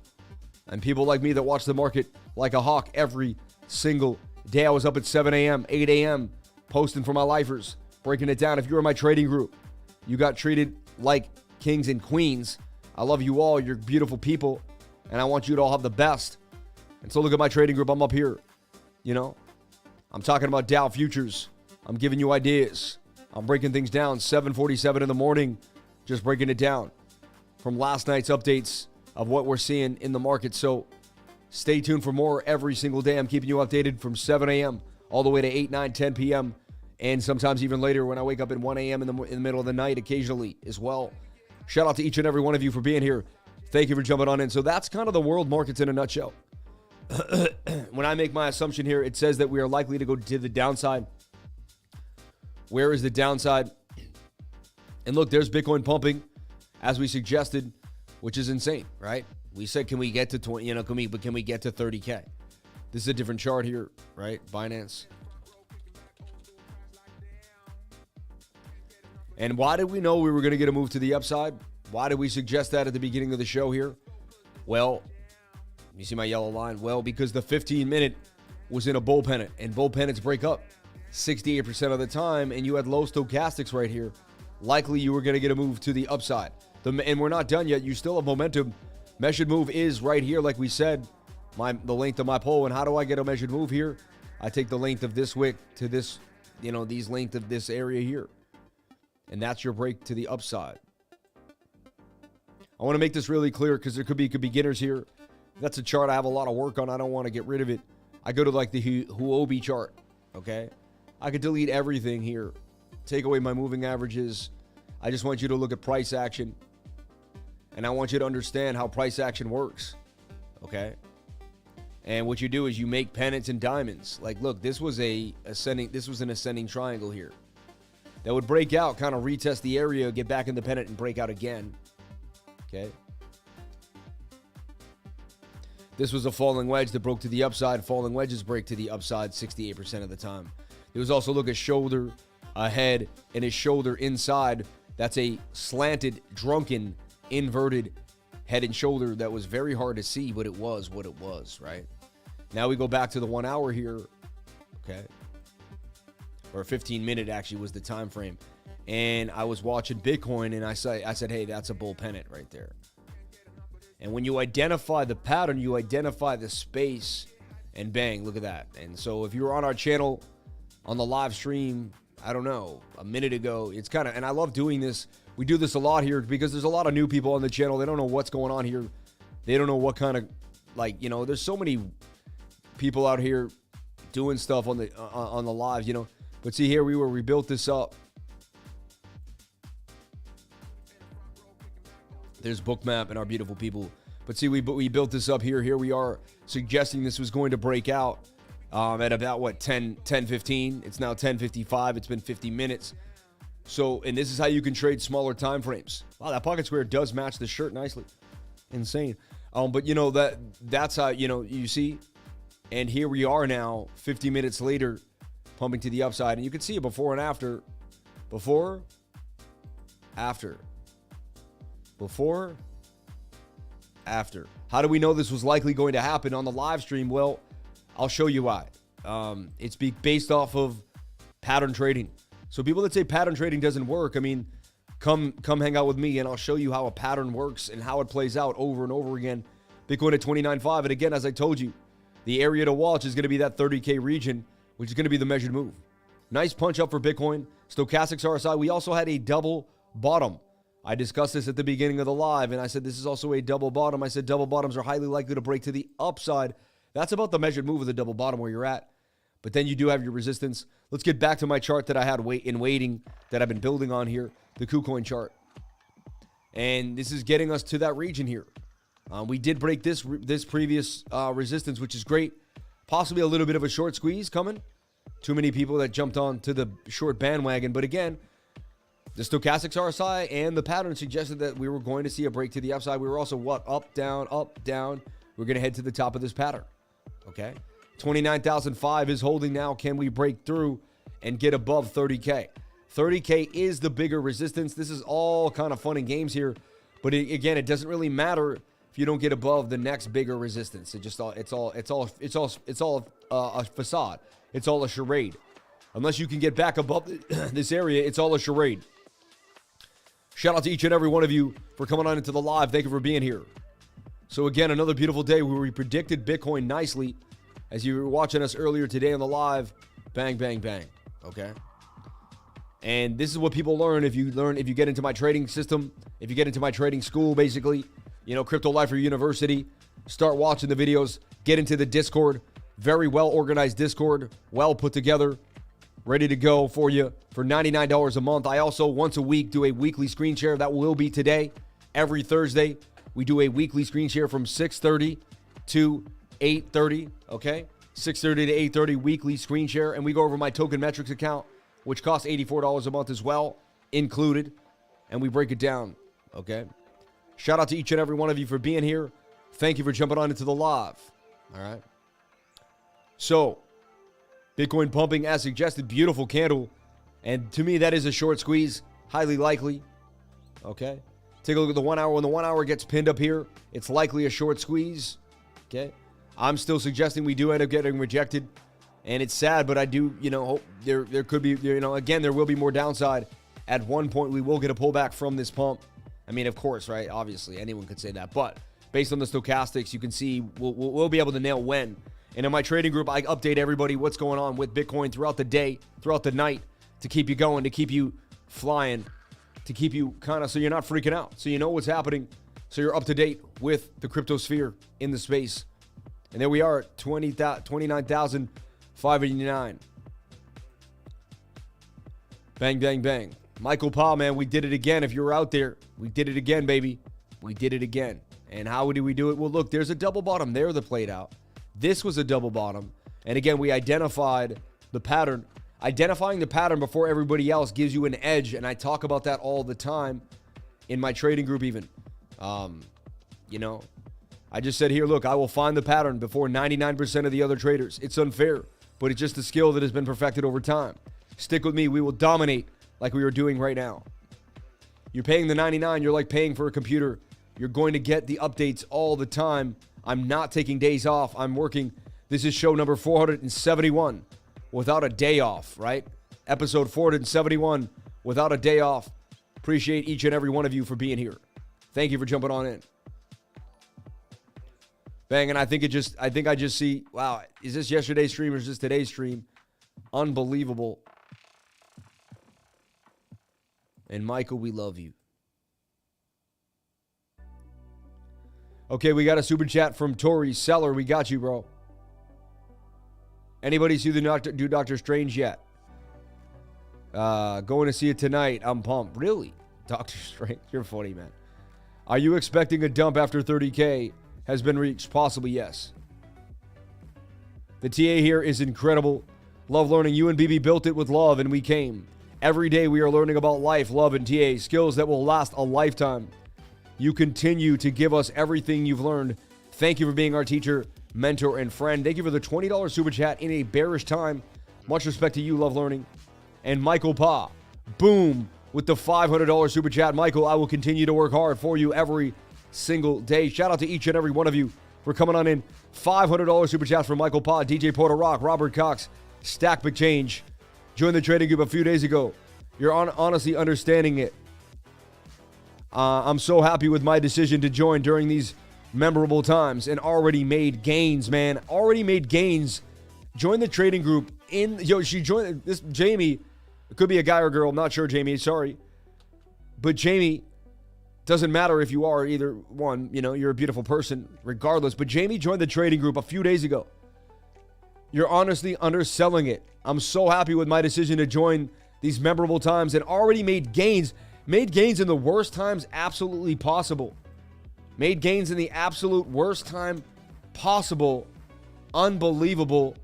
and people like me that watch the market like a hawk every single day. I was up at 7 a.m., 8 a.m., posting for my lifers, breaking it down. If you were in my trading group, you got treated like kings and queens. I love you all. You're beautiful people, and I want you to all have the best. And so look at my trading group. I'm up here. I'm talking about Dow futures. I'm giving you ideas. I'm breaking things down. 7:47 in the morning, just breaking it down from last night's updates of what we're seeing in the market. So stay tuned for more every single day. I'm keeping you updated from 7 a.m. all the way to 8, 9, 10 p.m. and sometimes even later when I wake up at 1 a.m. in the middle of the night occasionally as well. Shout out to each and every one of you for being here. Thank you for jumping on in. So that's kind of the world markets in a nutshell. When I make my assumption here, it says that we are likely to go to the downside. Where is the downside? And look, there's Bitcoin pumping, as we suggested, which is insane, right? We said, can we get to 20? Can we get to 30K? This is a different chart here, right? Binance. And why did we know we were going to get a move to the upside? Why did we suggest that at the beginning of the show here? Well, you see my yellow line? Well, because the 15-minute was in a bull pennant, and bull pennants break up 68% of the time, and you had low stochastics right here. Likely you were going to get a move to the upside. And we're not done yet. You still have momentum. Measured move is right here, like we said, the length of my pole. And how do I get a measured move here? I take the length of this wick to this, these length of this area here. And that's your break to the upside. I want to make this really clear because there could be beginners here. That's a chart I have a lot of work on. I don't want to get rid of it. I go to like the Huobi chart, okay? I could delete everything here. Take away my moving averages. I just want you to look at price action. And I want you to understand how price action works, okay? And what you do is you make pennants and diamonds. Like, look, this was an ascending triangle here. That would break out, kind of retest the area, get back in the pennant, and break out again. Okay. This was a falling wedge that broke to the upside. Falling wedges break to the upside 68% of the time. There was also, look, a shoulder, a head, and a shoulder inside. That's a slanted, drunken, inverted head and shoulder that was very hard to see, but it was what it was, right? Now we go back to the 1 hour here, okay? Or 15-minute actually was the time frame. And I was watching Bitcoin, and I said, hey, that's a bull pennant right there. And when you identify the pattern, you identify the space, and bang, look at that. And so if you were on our channel on the live stream, I don't know, a minute ago, it's kind of, and I love doing this. We do this a lot here because there's a lot of new people on the channel. They don't know what's going on here. They don't know what kind of, there's so many people out here doing stuff on the live, But see, here we built this up. There's BOOKMAP and our beautiful people. But see, we built this up here. Here we are suggesting this was going to break out at about, 10:15. It's now 10:55. It's been 50 minutes. So, and this is how you can trade smaller time frames. Wow, that pocket square does match the shirt nicely. Insane. But you know, that's how, you know, you see. And here we are now, 50 minutes later, pumping to the upside. And you can see it before and after. Before, after. Before, after. How do we know this was likely going to happen on the live stream? Well, I'll show you why. It's based off of pattern trading. So people that say pattern trading doesn't work, I mean, come hang out with me and I'll show you how a pattern works and how it plays out over and over again. Bitcoin at 29.5. And again, as I told you, the area to watch is going to be that 30K region, which is going to be the measured move. Nice punch up for Bitcoin. Stochastics RSI. We also had a double bottom. I discussed this at the beginning of the live, and I said this is also a double bottom. I said double bottoms are highly likely to break to the upside. That's about the measured move of the double bottom where you're at. But then you do have your resistance. Let's get back to my chart that I had in waiting that I've been building on here, the KuCoin chart. And this is getting us to that region here. We did break this previous resistance, which is great. Possibly a little bit of a short squeeze coming. Too many people that jumped on to the short bandwagon. But again, the stochastics RSI and the pattern suggested that we were going to see a break to the upside. We were also what? Up, down, up, down. We're going to head to the top of this pattern. Okay? 29,005 is holding now. Can we break through and get above 30K? 30K is the bigger resistance. This is all kind of fun and games here. But again, it doesn't really matter if you don't get above the next bigger resistance. It's all a facade. It's all a charade. Unless you can get back above this area, it's all a charade. Shout out to each and every one of you for coming on into the live. Thank you for being here. So again, another beautiful day where we predicted Bitcoin nicely. As you were watching us earlier today on the live, bang, bang, bang. Okay. And this is what people learn if you get into my trading system, if you get into my trading school, basically, you know, Crypto Lifer University. Start watching the videos, get into the Discord. Very well organized Discord, well put together, ready to go for you for $99 a month. I also once a week do a weekly screen share. That will be today. Every Thursday, we do a weekly screen share from 6:30 to 8:30. Okay, 6:30 to 8:30 weekly screen share, and we go over my Token Metrics account, which costs $84 a month as well, included, and we break it down. Okay. Shout out to each and every one of you for being here. Thank you for jumping on into the live. All right. So, Bitcoin pumping as suggested. Beautiful candle. And to me, that is a short squeeze. Highly likely. Okay. Take a look at the 1 hour. When the 1 hour gets pinned up here, it's likely a short squeeze. Okay. I'm still suggesting we do end up getting rejected. And it's sad, but I do, you know, hope there could be, you know, again, there will be more downside. At one point, we will get a pullback from this pump. I mean, of course, right? Obviously, anyone could say that. But based on the stochastics, you can see we'll be able to nail when. And in my trading group, I update everybody what's going on with Bitcoin throughout the day, throughout the night, to keep you going, to keep you flying, to keep you kind of so you're not freaking out, so you know what's happening, so you're up to date with the crypto sphere in the space. And there we are, 29,589. Bang, bang, bang. Michael Pa, man, we did it again. If you're out there, we did it again, baby. We did it again. And how did we do it? Well, look, there's a double bottom there that played out. This was a double bottom. And again, we identified the pattern. Identifying the pattern before everybody else gives you an edge. And I talk about that all the time in my trading group even. You know, I just said here, look, I will find the pattern before 99% of the other traders. It's unfair, but it's just a skill that has been perfected over time. Stick with me. We will dominate like we are doing right now. You're paying the 99. You're like paying for a computer. You're going to get the updates all the time. I'm not taking days off. I'm working. This is show number 471 without a day off, right? Episode 471 without a day off. Appreciate each and every one of you for being here. Thank you for jumping on in. Bang, and I think I just see, wow, is this yesterday's stream or is this today's stream? Unbelievable. And Michael, we love you. Okay, we got a super chat from Tori CELR. We got you, bro. Anybody see the Doctor Strange yet? Going to see it tonight. I'm pumped. Really? Doctor Strange? You're funny, man. Are you expecting a dump after 30K has been reached? Possibly, yes. The TA here is incredible. Love learning. You and BB built it with love, and we came. Every day we are learning about life, love, and TA, skills that will last a lifetime. You continue to give us everything you've learned. Thank you for being our teacher, mentor, and friend. Thank you for the $20 super chat in a bearish time. Much respect to you, love learning. And Michael Pa, boom, with the $500 super chat. Michael, I will continue to work hard for you every single day. Shout out to each and every one of you for coming on in. $500 super chats from Michael Pa, DJ Porter Rock, Robert Cox, Stack McChange. Joined the trading group a few days ago. You're honestly understanding it. I'm so happy with my decision to join during these memorable times and already made gains, man. Already made gains. Join the trading group she joined this. Jamie, it could be a guy or girl. I'm not sure, Jamie. Sorry. But Jamie, doesn't matter if you are either one, you're a beautiful person regardless. But Jamie joined the trading group a few days ago. You're honestly underselling it. I'm so happy with my decision to join these memorable times and already made gains. Made gains in the worst times absolutely possible. Made gains in the absolute worst time possible. Unbelievable.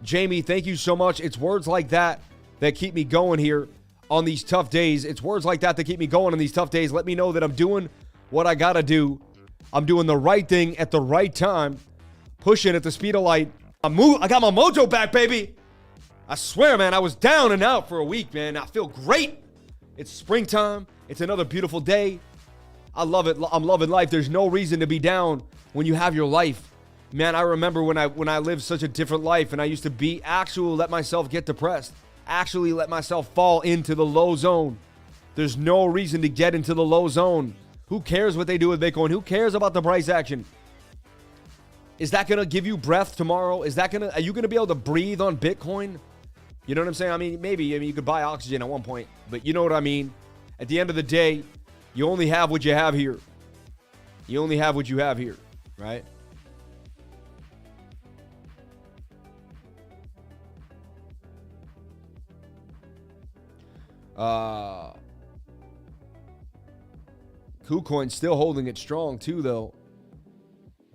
Jamie, thank you so much. It's words like that that keep me going here on these tough days. It's words like that that keep me going on these tough days. Let me know that I'm doing what I gotta do. I'm doing the right thing at the right time. Pushing at the speed of light. I got my mojo back, baby. I swear, man, I was down and out for a week, man. I feel great. It's springtime. It's another beautiful day. I love it. I'm loving life. There's no reason to be down when you have your life. Man, I remember when I lived such a different life and I used to actually let myself get depressed. Actually let myself fall into the low zone. There's no reason to get into the low zone. Who cares what they do with Bitcoin? Who cares about the price action? Is that going to give you breath tomorrow? Are you going to be able to breathe on Bitcoin? You know what I'm saying? I mean, maybe you could buy oxygen at one point, but you know what I mean? At the end of the day, you only have what you have here. You only have what you have here, right? KuCoin still holding it strong too, though.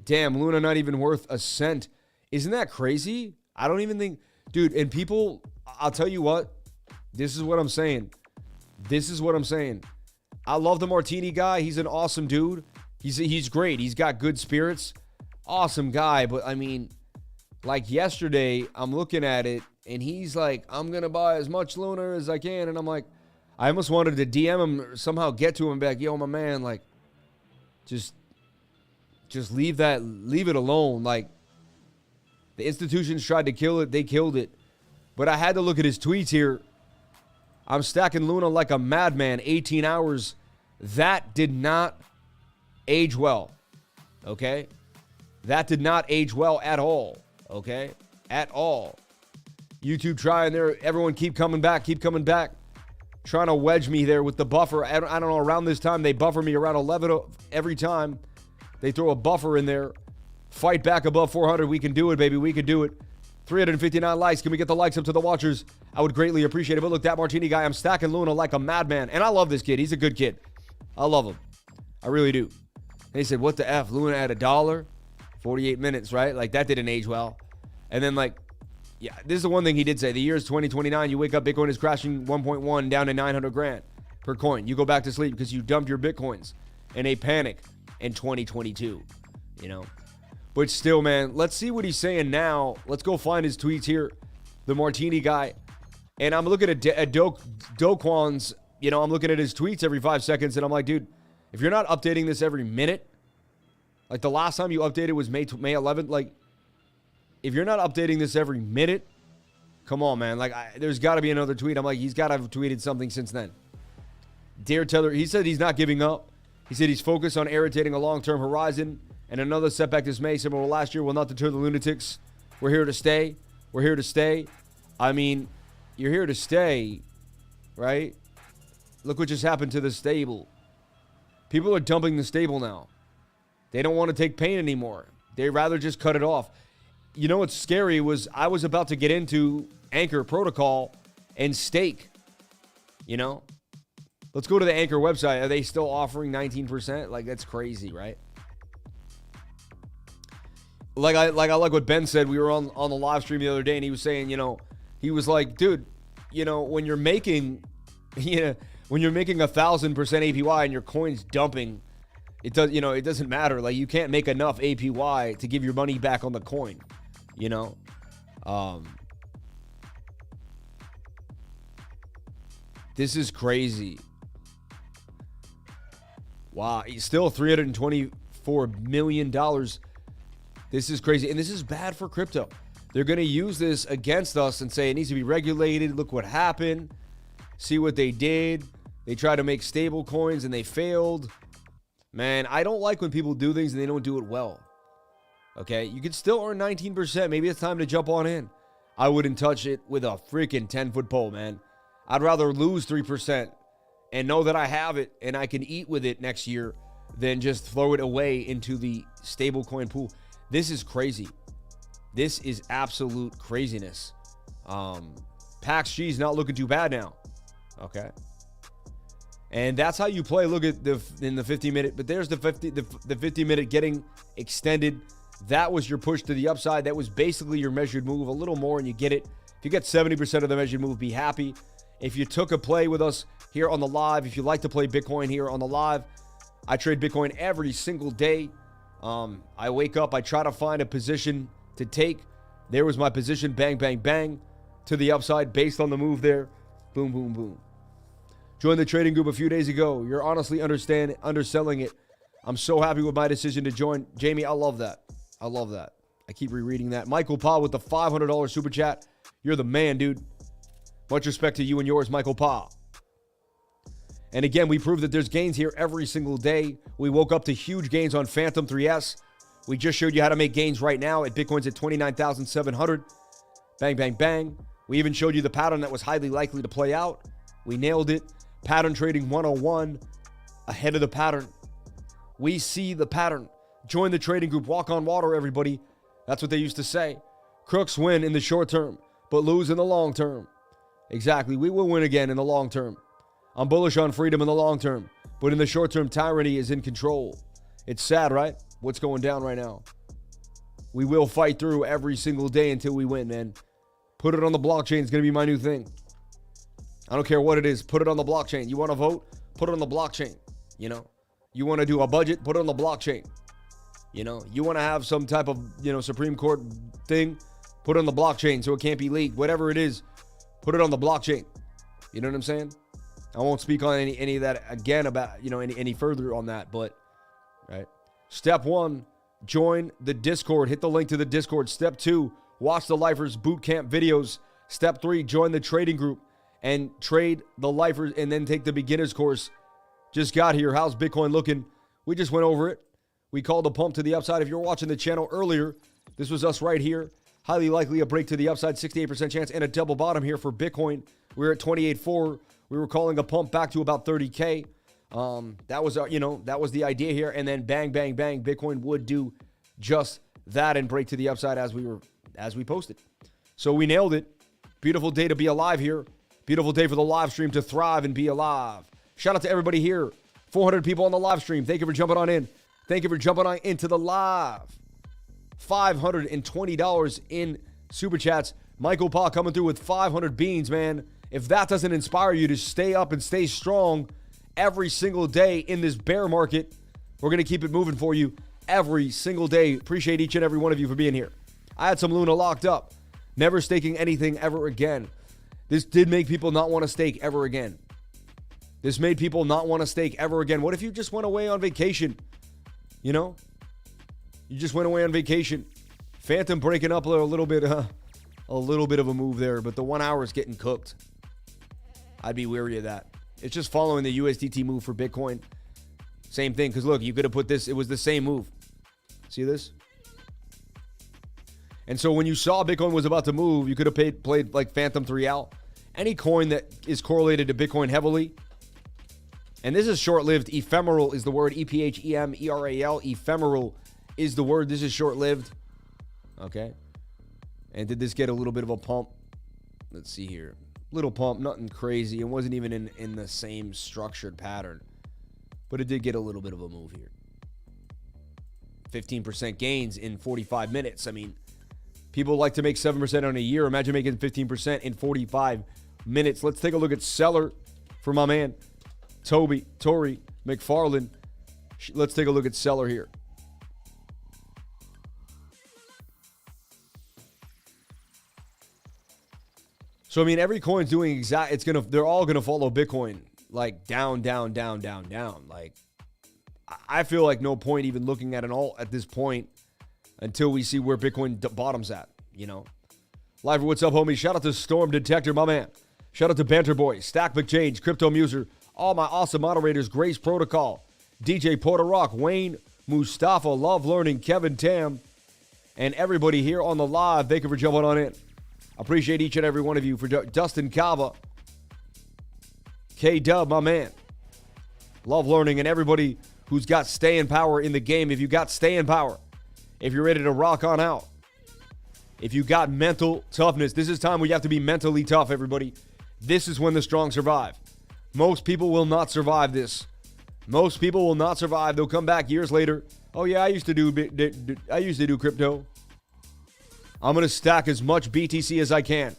Damn, Luna not even worth a cent. Isn't that crazy? I don't even think, dude, and people, I'll tell you what, this is what I'm saying. I love the Martini guy. He's an awesome dude. He's great. He's got good spirits. Awesome guy. But I mean, like yesterday, I'm looking at it and he's like, I'm going to buy as much Luna as I can. And I'm like, I almost wanted to DM him or somehow get to him back. Yo, my man, like, just leave it alone. Like, the institutions tried to kill it. They killed it. But I had to look at his tweets here. I'm stacking Luna like a madman, 18 hours. That did not age well, okay? That did not age well at all, okay? At all. YouTube trying there. Everyone keep coming back. Trying to wedge me there with the buffer. I don't know, around this time, they buffer me around 11 every time. They throw a buffer in there. Fight back above 400. We can do it, baby. We can do it. 359 likes. Can we get the likes up to the watchers? I would greatly appreciate it. But look, that Martini guy, I'm stacking Luna like a madman. And I love this kid. He's a good kid. I love him. I really do. And he said, what the F? Luna at $1? 48 minutes, right? Like, that didn't age well. And then, like, yeah, this is the one thing he did say. The year is 2029. You wake up, Bitcoin is crashing 1.1 down to 900 grand per coin. You go back to sleep because you dumped your Bitcoins in a panic in 2022, you know? But still, man, let's see what he's saying now. Let's go find his tweets here. The Martini guy. And I'm looking at Doquan's, I'm looking at his tweets every 5 seconds, and I'm like, dude, if you're not updating this every minute, like the last time you updated was May 11th, like, if you're not updating this every minute, come on, man. Like, there's got to be another tweet. I'm like, he's got to have tweeted something since then. Dear Tether, he said he's not giving up. He said he's focused on irritating a long-term horizon. And another setback this May, similar to last year, will not deter the lunatics. We're here to stay. We're here to stay. I mean, you're here to stay, right? Look what just happened to the stable. People are dumping the stable now. They don't want to take pain anymore. They'd rather just cut it off. You know what's scary was I was about to get into Anchor Protocol and stake, Let's go to the Anchor website. Are they still offering 19%? Like, that's crazy, right? Like I like what Ben said. We were on the live stream the other day, and he was saying, he was like, dude, when you're making when you're making 1,000% APY and your coin's dumping, it doesn't matter. Like, you can't make enough APY to give your money back on the coin, This is crazy. Wow, still $324 million. This is crazy, and this is bad for crypto. They're going to use this against us and say it needs to be regulated. Look what happened. See what they did. They tried to make stable coins, and they failed. Man, I don't like when people do things and they don't do it well. Okay, you can still earn 19%. Maybe it's time to jump on in. I wouldn't touch it with a freaking 10-foot pole, man. I'd rather lose 3% and know that I have it and I can eat with it next year than just throw it away into the stablecoin pool. This is crazy. This is absolute craziness. Pax G is not looking too bad now. Okay. And that's how you play. Look at in the 50-minute, but there's the 50-minute getting extended. That was your push to the upside. That was basically your measured move, a little more, and you get it. If you get 70% of the measured move, be happy. If you took a play with us here on the live, if you like to play Bitcoin here on the live, I trade Bitcoin every single day. I wake up, I try to find a position to take. There was my position, bang, bang, bang, to the upside based on the move there. Boom, boom, boom. Joined the trading group a few days ago. You're honestly underselling it. I'm so happy with my decision to join. Jamie, I love that. I love that. I keep rereading that. Michael Pa with the $500 super chat. You're the man, dude. Much respect to you and yours, Michael Pa. And again, we proved that there's gains here every single day. We woke up to huge gains on Phantom 3S. We just showed you how to make gains right now at Bitcoin's at 29,700. Bang, bang, bang. We even showed you the pattern that was highly likely to play out. We nailed it. Pattern trading 101, ahead of the pattern. We see the pattern. Join the trading group. Walk on water, everybody. That's what they used to say. Crooks win in the short term, but lose in the long term. Exactly. We will win again in the long term. I'm bullish on freedom in the long term, but in the short term, tyranny is in control. It's sad, right? What's going down right now? We will fight through every single day until we win, man. Put it on the blockchain. It's going to be my new thing. I don't care what it is. Put it on the blockchain. You want to vote? Put it on the blockchain. You want to do a budget? Put it on the blockchain. You want to have some type of, Supreme Court thing? Put it on the blockchain so it can't be leaked. Whatever it is, put it on the blockchain. You know what I'm saying? I won't speak on any of that again about, any further on that, but, right. Step 1, join the Discord. Hit the link to the Discord. Step 2, watch the Lifers Bootcamp videos. Step 3, join the trading group and trade the Lifers and then take the beginner's course. Just got here. How's Bitcoin looking? We just went over it. We called a pump to the upside. If you're watching the channel earlier, this was us right here. Highly likely a break to the upside, 68% chance, and a double bottom here for Bitcoin. We're at 28.4. We were calling a pump back to about 30K. That was that was the idea here. And then bang, bang, bang, Bitcoin would do just that and break to the upside as we posted. So we nailed it. Beautiful day to be alive here. Beautiful day for the live stream to thrive and be alive. Shout out to everybody here. 400 people on the live stream. Thank you for jumping on in. Thank you for jumping on into the live. $520 in super chats. Michael Pa coming through with 500 beans, man. If that doesn't inspire you to stay up and stay strong every single day in this bear market, we're going to keep it moving for you every single day. Appreciate each and every one of you for being here. I had some Luna locked up. Never staking anything ever again. This did make people not want to stake ever again. This made people not want to stake ever again. What if you just went away on vacation? You just went away on vacation. Phantom breaking up a little bit of a move there, but the 1 hour is getting cooked. I'd be wary of that. It's just following the USDT move for Bitcoin. Same thing, because look, you could have put this, it was the same move. See this? And so when you saw Bitcoin was about to move, you could have played like Phantom 3L. Any coin that is correlated to Bitcoin heavily. And this is short-lived. Ephemeral is the word. E-P-H-E-M-E-R-A-L. Ephemeral is the word. This is short-lived. Okay. And did this get a little bit of a pump? Let's see here. Little pump, nothing crazy. It wasn't even in the same structured pattern. But it did get a little bit of a move here. 15% gains in 45 minutes. I mean, people like to make 7% on a year. Imagine making 15% in 45 minutes. Let's take a look at CELR. for my man, Tory McFarland. Let's take a look at CELR here. So, I mean, every coin's doing they're all going to follow Bitcoin, like down, down, down, down, down. Like, I feel like no point even looking at an alt at this point until we see where Bitcoin bottoms at, you know. Live, what's up, homie? Shout out to Storm Detector, my man. Shout out to Banter Boy, Stack McChange, Crypto Muser, all my awesome moderators, Grace Protocol, DJ Porter Rock, Wayne, Mustafa, Love Learning, Kevin Tam, and everybody here on the live. Thank you for jumping on in. Appreciate each and every one of you. For Dustin Kava, K-Dub, my man. Love Learning, and everybody who's got staying power in the game. If you got staying power, if you're ready to rock on out, if you got mental toughness, this is time where you have to be mentally tough, everybody. This is when the strong survive. Most people will not survive this. Most people will not survive. They'll come back years later. Oh yeah, I used to do crypto. I'm going to stack as much BTC as I can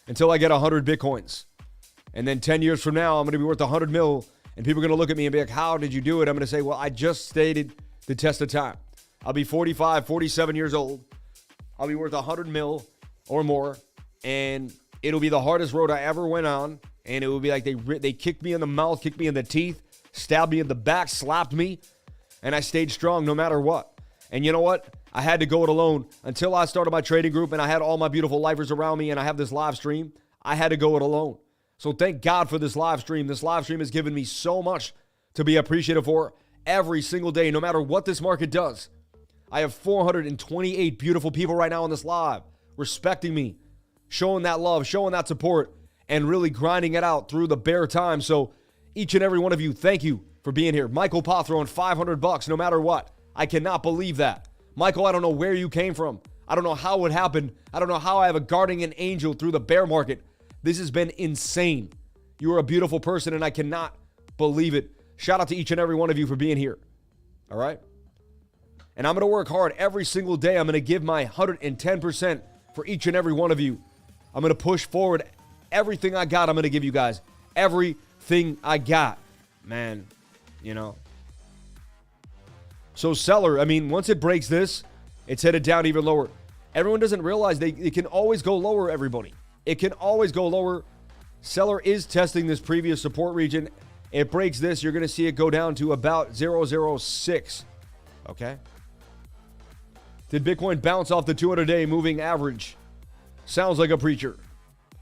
until I get 100 Bitcoins. And then 10 years from now, I'm going to be worth 100 mil. And people are going to look at me and be like, how did you do it? I'm going to say, well, I just stated the test of time. I'll be 45, 47 years old. I'll be worth 100 mil or more. And it'll be the hardest road I ever went on. And it will be like they kicked me in the mouth, kicked me in the teeth, stabbed me in the back, slapped me. And I stayed strong no matter what. And you know what? I had to go it alone until I started my trading group and I had all my beautiful lifers around me and I have this live stream. I had to go it alone. So thank God for this live stream. This live stream has given me so much to be appreciative for every single day, no matter what this market does. I have 428 beautiful people right now on this live respecting me, showing that love, showing that support, and really grinding it out through the bear time. So each and every one of you, thank you for being here. Michael Pa throwing $500 no matter what. I cannot believe that. Michael, I don't know where you came from. I don't know how it happened. I don't know how I have a guardian angel through the bear market. This has been insane. You are a beautiful person, and I cannot believe it. Shout out to each and every one of you for being here. All right? And I'm going to work hard every single day. I'm going to give my 110% for each and every one of you. I'm going to push forward everything I got. I'm going to give you guys everything I got. Man, you know. So CELR, I mean, once it breaks this, it's headed down even lower. Everyone doesn't realize it can always go lower, everybody. It can always go lower. CELR is testing this previous support region. It breaks this, you're going to see it go down to about 0.006. Okay? Did Bitcoin bounce off the 200-day moving average? Sounds like a preacher.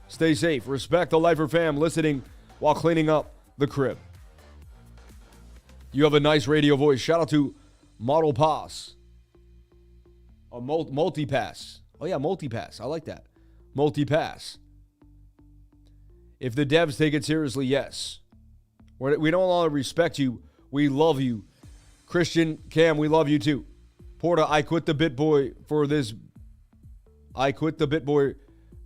Stay safe. Respect the Lifer fam listening while cleaning up the crib. You have a nice radio voice. Shout out to Model Pass. Or Multipass. Oh, yeah, Multipass. I like that. Multipass. If the devs take it seriously, yes. We don't only respect you, we love you. Christian, Cam, we love you too. Porta, I quit the BitBoy for this. I quit the BitBoy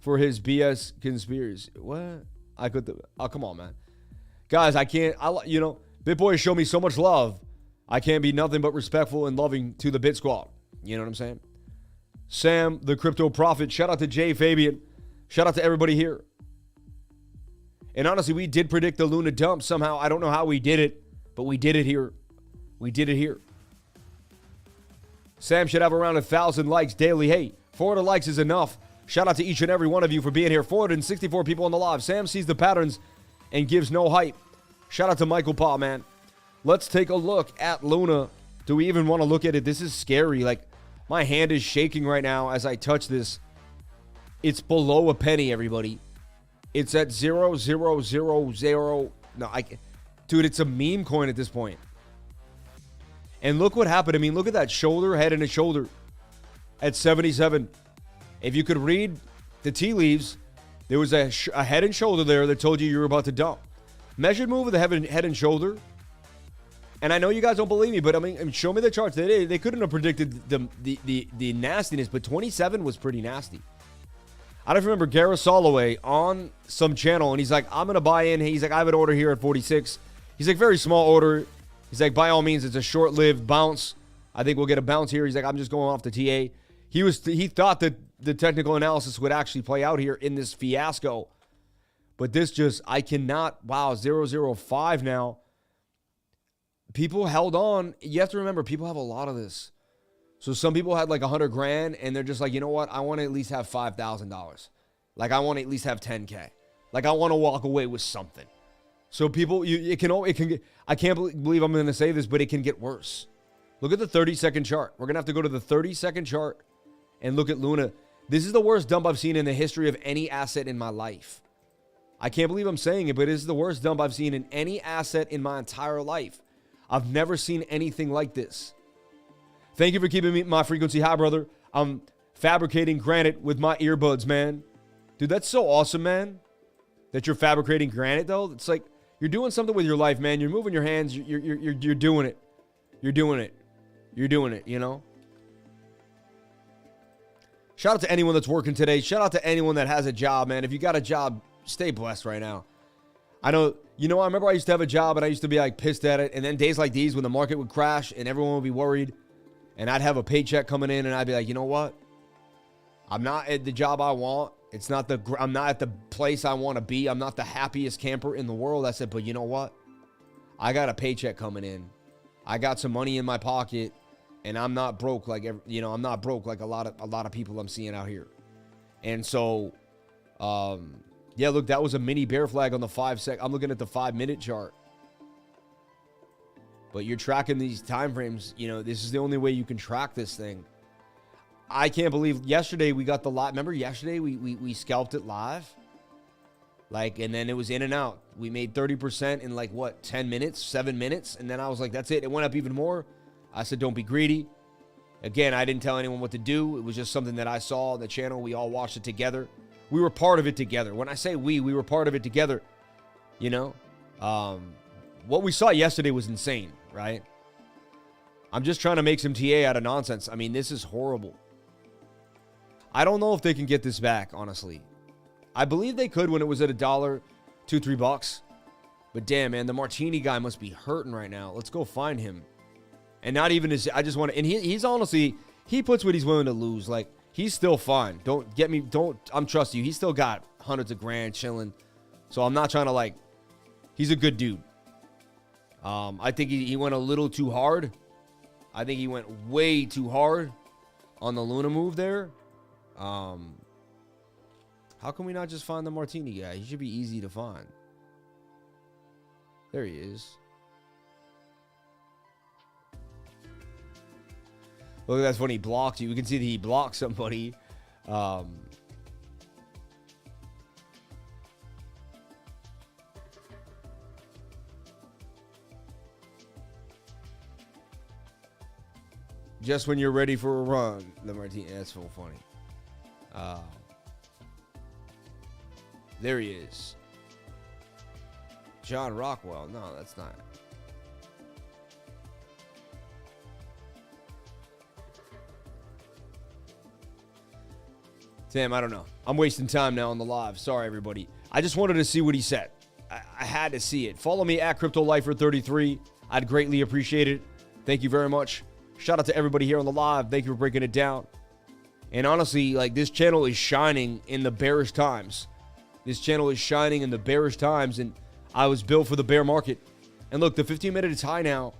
for his BS conspiracy. What? I quit the. Oh, come on, man. Guys, I can't. BitBoy showed me so much love. I can't be nothing but respectful and loving to the Bit Squad. You know what I'm saying? Sam, the Crypto Prophet. Shout out to Jay Fabian. Shout out to everybody here. And honestly, we did predict the Luna dump somehow. I don't know how we did it, but we did it here. We did it here. Sam should have around 1,000 likes daily. Hey, 400 likes is enough. Shout out to each and every one of you for being here. 464 people on the live. Sam sees the patterns and gives no hype. Shout out to Michael Pa, man. Let's take a look at Luna. Do we even want to look at it? This is scary. Like, my hand is shaking right now as I touch this. It's below a penny, everybody. It's at 0.000. No, dude, it's a meme coin at this point. And look what happened. I mean, look at that shoulder, head and a shoulder at 77. If you could read the tea leaves, there was a head and shoulder there that told you were about to dump. Measured move of the head and shoulder. And I know you guys don't believe me, but I mean, show me the charts. They couldn't have predicted the nastiness, but 27 was pretty nasty. I don't remember Gareth Soloway on some channel, and he's like, I'm going to buy in. He's like, I have an order here at 46. He's like, very small order. He's like, by all means, it's a short-lived bounce. I think we'll get a bounce here. He's like, I'm just going off the TA. He thought that the technical analysis would actually play out here in this fiasco. But this just, I cannot, wow, 005 now. People held on. You have to remember, people have a lot of this. So some people had like 100 grand and they're just like, you know what? I want to at least have $5,000. Like I want to at least have 10K. Like I want to walk away with something. So people, it can get, I can't believe I'm going to say this, but it can get worse. Look at the 30-second chart. We're going to have to go to the 30-second chart and look at Luna. This is the worst dump I've seen in the history of any asset in my life. I can't believe I'm saying it, but it is the worst dump I've seen in any asset in my entire life. I've never seen anything like this. Thank you for keeping my frequency high, brother. I'm fabricating granite with my earbuds, man. Dude, that's so awesome, man. That you're fabricating granite, though. It's like you're doing something with your life, man. You're moving your hands. You're doing it. You're doing it. You're doing it, you know? Shout out to anyone that's working today. Shout out to anyone that has a job, man. If you got a job, stay blessed right now. I know, you know, I remember I used to have a job and I used to be like pissed at it. And then days like these when the market would crash and everyone would be worried and I'd have a paycheck coming in and I'd be like, you know what? I'm not at the job I want. I'm not at the place I want to be. I'm not the happiest camper in the world. I said, but you know what? I got a paycheck coming in. I got some money in my pocket and I'm not broke like, you know, I'm not broke like a lot of people I'm seeing out here. And so, yeah, look, that was a mini bear flag on the 5 sec. I'm looking at the 5-minute chart. But you're tracking these time frames. You know, this is the only way you can track this thing. I can't believe yesterday we got the lot. Remember yesterday we scalped it live? Like, and then it was in and out. We made 30% in like, what, 10 minutes, 7 minutes? And then I was like, that's it. It went up even more. I said, don't be greedy. Again, I didn't tell anyone what to do. It was just something that I saw on the channel. We all watched it together. We were part of it together. When I say we were part of it together. You know? What we saw yesterday was insane, right? I'm just trying to make some TA out of nonsense. I mean, this is horrible. I don't know if they can get this back, honestly. I believe they could when it was at $1, $2, $3. But damn, man, the Martini guy must be hurting right now. Let's go find him. And not even his, I just want to, and he's honestly, he puts what he's willing to lose. Like, he's still fine. I'm trusting you. He's still got hundreds of grand chilling. So I'm not trying to like, he's a good dude. I think he went a little too hard. I think he went way too hard on the Luna move there. How can we not just find the Martini guy? He should be easy to find. There he is. Look, that's when he blocked you. We can see that he blocked somebody. Just when you're ready for a run, the Martini. That's so funny. There he is. John Rockwell. No, that's not. Damn, I don't know. I'm wasting time now on the live. Sorry, everybody. I just wanted to see what he said. I had to see it. Follow me at CryptoLifer33. I'd greatly appreciate it. Thank you very much. Shout out to everybody here on the live. Thank you for breaking it down. And honestly, like, this channel is shining in the bearish times. This channel is shining in the bearish times, and I was built for the bear market. And look, the 15-minute is high now.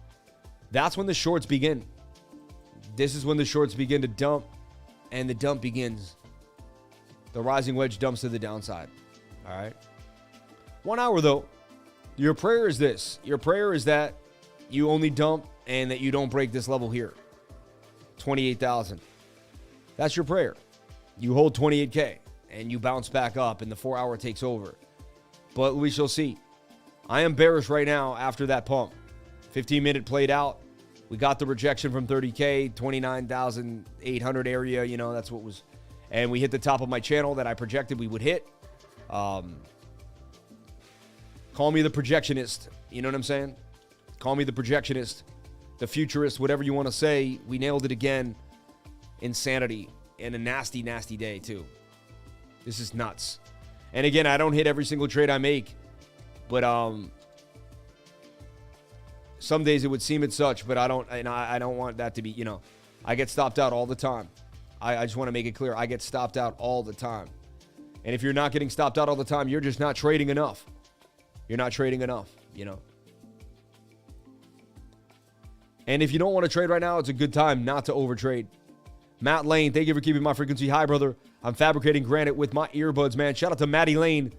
That's when the shorts begin. This is when the shorts begin to dump, and the dump begins. The rising wedge dumps to the downside. All right. 1 hour, though. Your prayer is this. Your prayer is that you only dump and that you don't break this level here. 28,000. That's your prayer. You hold 28K and you bounce back up and the 4 hour takes over. But we shall see. I am bearish right now after that pump. 15-minute played out. We got the rejection from 30K, 29,800 area. You know, that's what was. And we hit the top of my channel that I projected we would hit. Call me the projectionist. You know what I'm saying? Call me the projectionist, the futurist, whatever you want to say. We nailed it again. Insanity. And a nasty, nasty day, too. This is nuts. And again, I don't hit every single trade I make. But some days it would seem as such, but I don't want that to be, you know. I get stopped out all the time. I just want to make it clear. I get stopped out all the time. And if you're not getting stopped out all the time, you're just not trading enough. You're not trading enough, you know. And if you don't want to trade right now, it's a good time not to overtrade. Matt Lane, thank you for keeping my frequency high, brother. I'm fabricating granite with my earbuds, man. Shout out to Matty Lane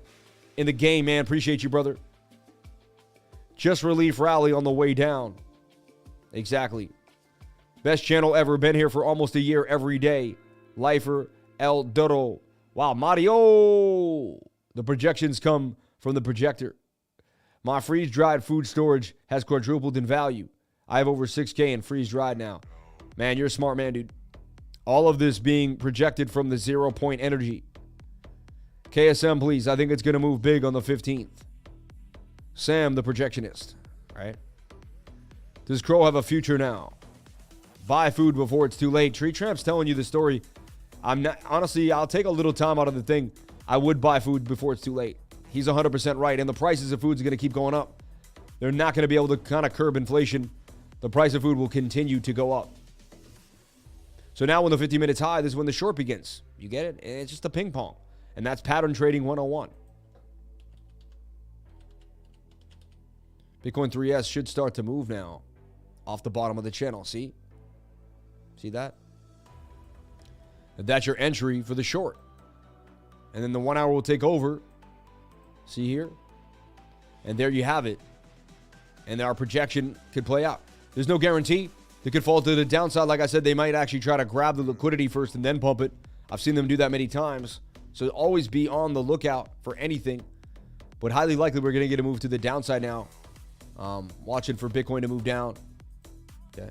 in the game, man. Appreciate you, brother. Just relief rally on the way down. Exactly. Best channel ever. Been here for almost a year every day. Lifer El Duro. Wow, Mario. The projections come from the projector. My freeze-dried food storage has quadrupled in value. I have over 6K in freeze-dried now. Man, you're a smart man, dude. All of this being projected from the 0 point energy. KSM, please. I think it's going to move big on the 15th. Sam, the projectionist. Right? Does Crow have a future now? Buy food before it's too late. Tree Tramp's telling you the story. I'm not, honestly, I'll take a little time out of the thing. I would buy food before it's too late. He's 100% right. And the prices of food is going to keep going up. They're not going to be able to kind of curb inflation. The price of food will continue to go up. So now when the 50 minutes high, this is when the short begins. You get it? And it's just a ping pong. And that's pattern trading 101. Bitcoin 3S should start to move now off the bottom of the channel. See? See that? And that's your entry for the short. And then the 1 hour will take over. See here? And there you have it. And our projection could play out. There's no guarantee. They could fall to the downside. Like I said, they might actually try to grab the liquidity first and then pump it. I've seen them do that many times. So always be on the lookout for anything. But highly likely we're going to get a move to the downside now. Watching for Bitcoin to move down. Okay.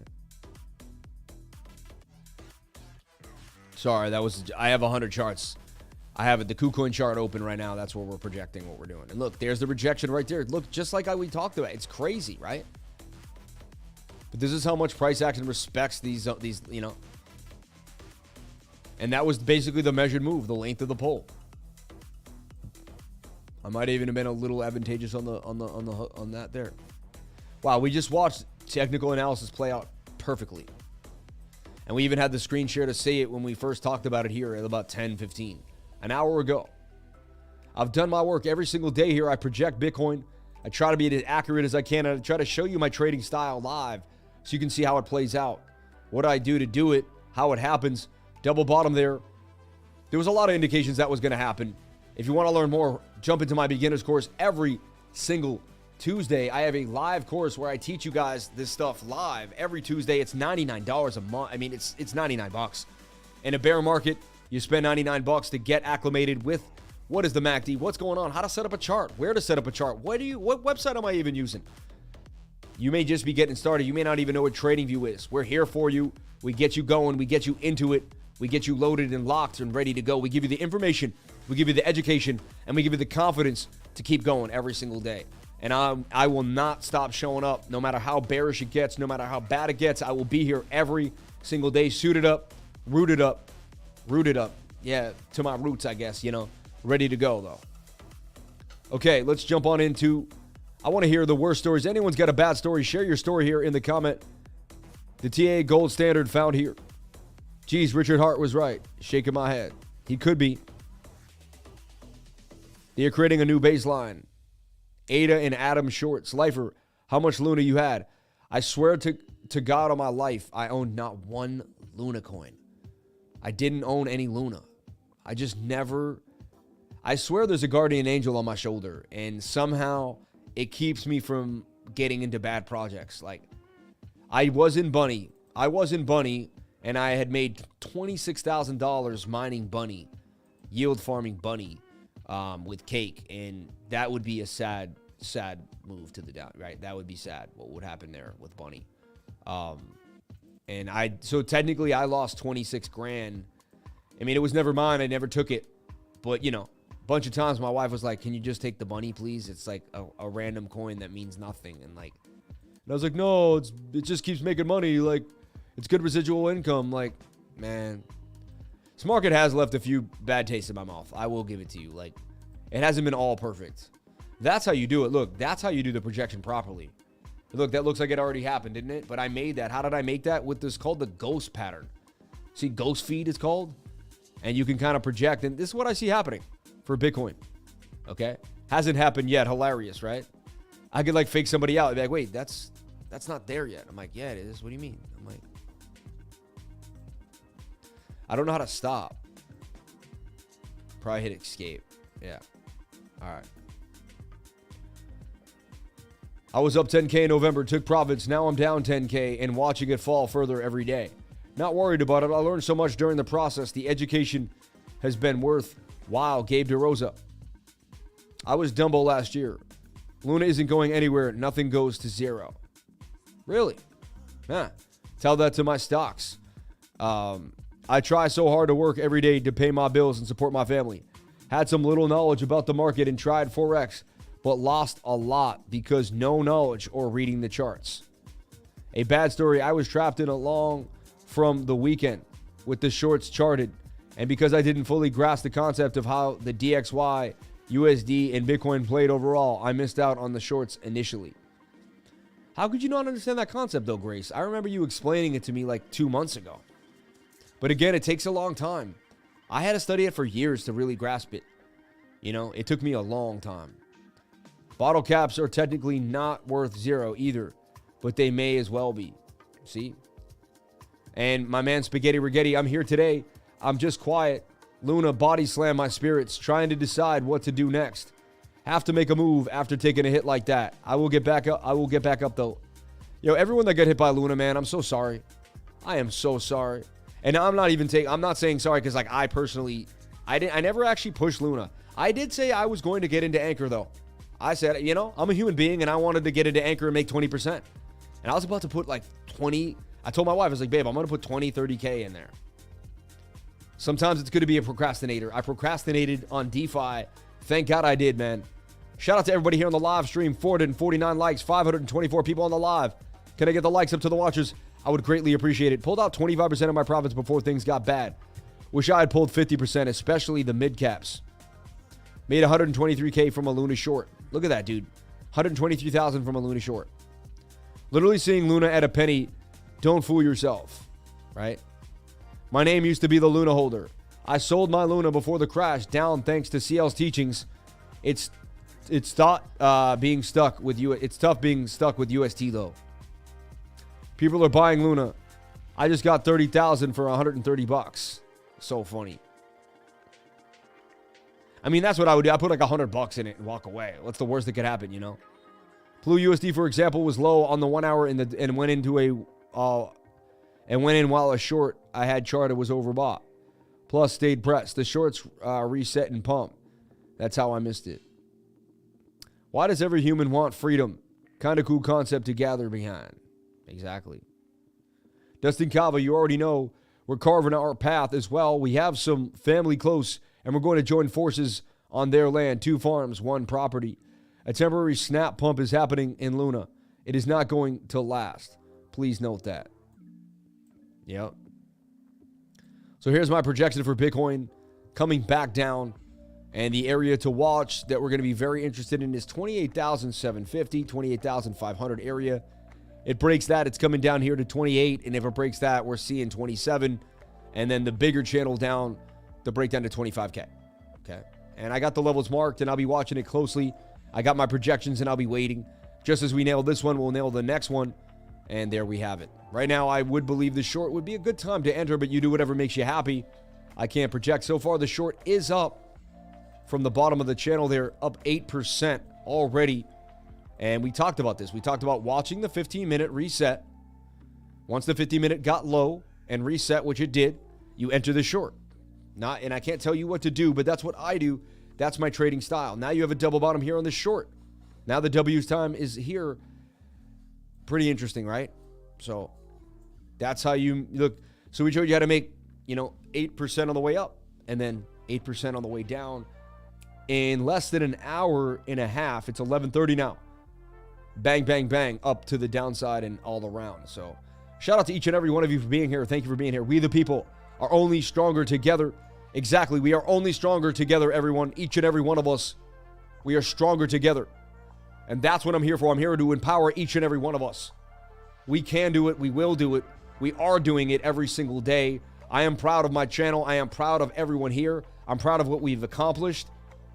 Sorry, I have 100 charts. I have the KuCoin chart open right now. That's where we're projecting what we're doing. And look, there's the rejection right there. Look, just like how we talked about. It's crazy, right? But this is how much price action respects these, you know. And that was basically the measured move, the length of the pole. I might even have been a little advantageous on that there. Wow, we just watched technical analysis play out perfectly. And we even had the screen share to see it when we first talked about it here at about 10:15, an hour ago. I've done my work every single day here. I project Bitcoin. I try to be as accurate as I can. And I try to show you my trading style live so you can see how it plays out, what I do to do it, how it happens. Double bottom there. There was a lot of indications that was going to happen. If you want to learn more, jump into my beginner's course every single Tuesday. I have a live course where I teach you guys this stuff live every Tuesday. It's $99 a month. I mean, it's $99. In a bear market, you spend $99 to get acclimated with what is the MACD, what's going on, how to set up a chart, where to set up a chart, what website am I even using? You may just be getting started. You may not even know what TradingView is. We're here for you. We get you going. We get you into it. We get you loaded and locked and ready to go. We give you the information. We give you the education. And we give you the confidence to keep going every single day. And I will not stop showing up no matter how bearish it gets, no matter how bad it gets. I will be here every single day, suited up, rooted up. Yeah, to my roots, I guess, you know. Ready to go, though. Okay, let's jump on into... I want to hear the worst stories. Anyone's got a bad story, share your story here in the comment. The TA gold standard found here. Geez, Richard Hart was right. Shaking my head. He could be. They're creating a new baseline. Ada and Adam shorts. Lifer, how much Luna you had? I swear to God on my life, I owned not one Luna coin. I didn't own any Luna. I just never... I swear there's a guardian angel on my shoulder, and somehow it keeps me from getting into bad projects. Like, I was in Bunny, and I had made $26,000 mining Bunny, yield farming Bunny, with Cake, and that would be a sad move to the down, right? That would be sad. What would happen there with Bunny? So technically I lost 26 grand. I mean, it was never mine. I never took it, but you know, a bunch of times my wife was like, can you just take the Bunny, please? It's like a random coin that means nothing. And I was like, no, it just keeps making money. Like, it's good residual income. Like, man, this market has left a few bad tastes in my mouth. I will give it to you. Like, it hasn't been all perfect. That's how you do it. Look, that's how you do the projection properly. Look, that looks like it already happened, didn't it? But I made that. How did I make that? With this called the ghost pattern. See, ghost feed is called. And you can kind of project. And this is what I see happening. for Bitcoin. Okay? Hasn't happened yet. Hilarious, right? I could like fake somebody out and be like, wait, that's not there yet. I'm like, yeah, it is. What do you mean? I'm like, I don't know how to stop. Probably hit escape. Yeah. All right. I was up 10K in November, took profits. Now I'm down 10K and watching it fall further every day. Not worried about it. I learned so much during the process. The education has been worthwhile. Gabe DeRosa. I was Dumbo last year. Luna isn't going anywhere. Nothing goes to zero. Really? Huh. Tell that to my stocks. I try so hard to work every day to pay my bills and support my family. Had some little knowledge about the market and tried Forex, but lost a lot because no knowledge or reading the charts. A bad story, I was trapped in a long from the weekend with the shorts charted, and because I didn't fully grasp the concept of how the DXY, USD, and Bitcoin played overall, I missed out on the shorts initially. How could you not understand that concept though, Grace? I remember you explaining it to me like 2 months ago. But again, it takes a long time. I had to study it for years to really grasp it. You know, it took me a long time. Bottle caps are technically not worth zero either, but they may as well be. See? And my man Spaghetti Rigetti, I'm here today. I'm just quiet. Luna body slam my spirits, trying to decide what to do next. Have to make a move after taking a hit like that. I will get back up. I will get back up though. Yo, everyone that got hit by Luna, man, I'm so sorry. I am so sorry. And I'm not saying sorry because like I never actually pushed Luna. I did say I was going to get into Anchor though. I said, you know, I'm a human being and I wanted to get into Anchor and make 20%. And I was about to put like 20. I told my wife, I was like, babe, I'm going to put 20, 30K in there. Sometimes it's good to be a procrastinator. I procrastinated on DeFi. Thank God I did, man. Shout out to everybody here on the live stream. 449 likes, 524 people on the live. Can I get the likes up to the watchers? I would greatly appreciate it. Pulled out 25% of my profits before things got bad. Wish I had pulled 50%, especially the mid caps. Made 123K from a Luna short. Look at that, dude. 123,000 from a Luna short. Literally seeing Luna at a penny. Don't fool yourself, right? My name used to be the Luna holder. I sold my Luna before the crash down thanks to CL's teachings. It's tough being stuck with UST though. People are buying Luna. I just got 30,000 for 130 bucks. So funny. I mean, that's what I would do. I put like $100 in it and walk away. What's the worst that could happen, you know? Blue USD, for example, was low on the 1 hour and went in while a short I had charted was overbought. Plus stayed pressed. The shorts reset and pump. That's how I missed it. Why does every human want freedom? Kind of cool concept to gather behind. Exactly. Dustin Cava, you already know we're carving our path as well. We have some family close, and we're going to join forces on their land. 2 farms, 1 property. A temporary snap pump is happening in Luna. It is not going to last. Please note that. Yep. So here's my projection for Bitcoin coming back down. And the area to watch that we're going to be very interested in is 28,750, 28,500 area. It breaks that, it's coming down here to 28. And if it breaks that, we're seeing 27. And then the bigger channel down, the breakdown to 25K. Okay. And I got the levels marked and I'll be watching it closely. I got my projections and I'll be waiting. Just as we nailed this one, we'll nail the next one. And there we have it. Right now, I would believe the short would be a good time to enter, but you do whatever makes you happy. I can't project. So far, the short is up from the bottom of the channel there, up 8% already. And we talked about this. We talked about watching the 15-minute reset. Once the 15-minute got low and reset, which it did, you enter the short. And I can't tell you what to do, but that's what I do. That's my trading style. Now you have a double bottom here on the short. Now the W's time is here. Pretty interesting, right? So that's how you look. So we showed you how to make, 8% on the way up and then 8% on the way down in less than an hour and a half. It's 11:30 now. Bang, bang, bang, up to the downside and all around. So shout out to each and every one of you for being here. Thank you for being here. We the people are only stronger together. Exactly. We are only stronger together, everyone. Each and every one of us. We are stronger together. And that's what I'm here for. I'm here to empower each and every one of us. We can do it. We will do it. We are doing it every single day. I am proud of my channel. I am proud of everyone here. I'm proud of what we've accomplished.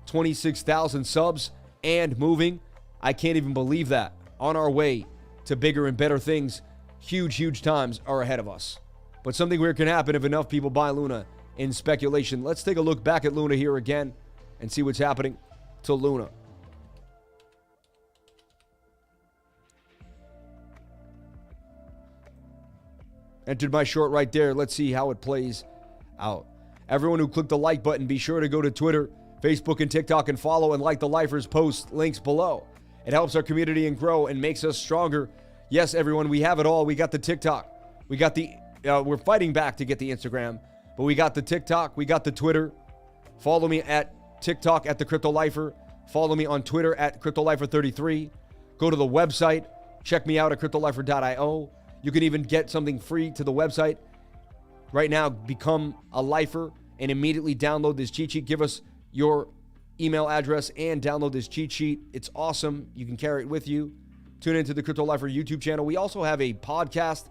26,000 subs and moving. I can't even believe that. On our way to bigger and better things. Huge, huge times are ahead of us. But something weird can happen if enough people buy Luna in speculation. Let's take a look back at Luna here again and see what's happening to Luna. Entered my short right there. Let's see how it plays out. Everyone who clicked the like button, be sure to go to Twitter, Facebook, and TikTok and follow and like the Lifers post links below. It helps our community and grow and makes us stronger. Yes, everyone, we have it all. We got the TikTok. We got the, we're fighting back to get the Instagram, but we got the TikTok. We got the Twitter. Follow me at TikTok at the Crypto Lifer. Follow me on Twitter at CryptoLifer33. Go to the website. Check me out at CryptoLifer.io. You can even get something free to the website. Right now, become a lifer and immediately download this cheat sheet. Give us your email address and download this cheat sheet. It's awesome. You can carry it with you. Tune into the Crypto Lifer YouTube channel. We also have a podcast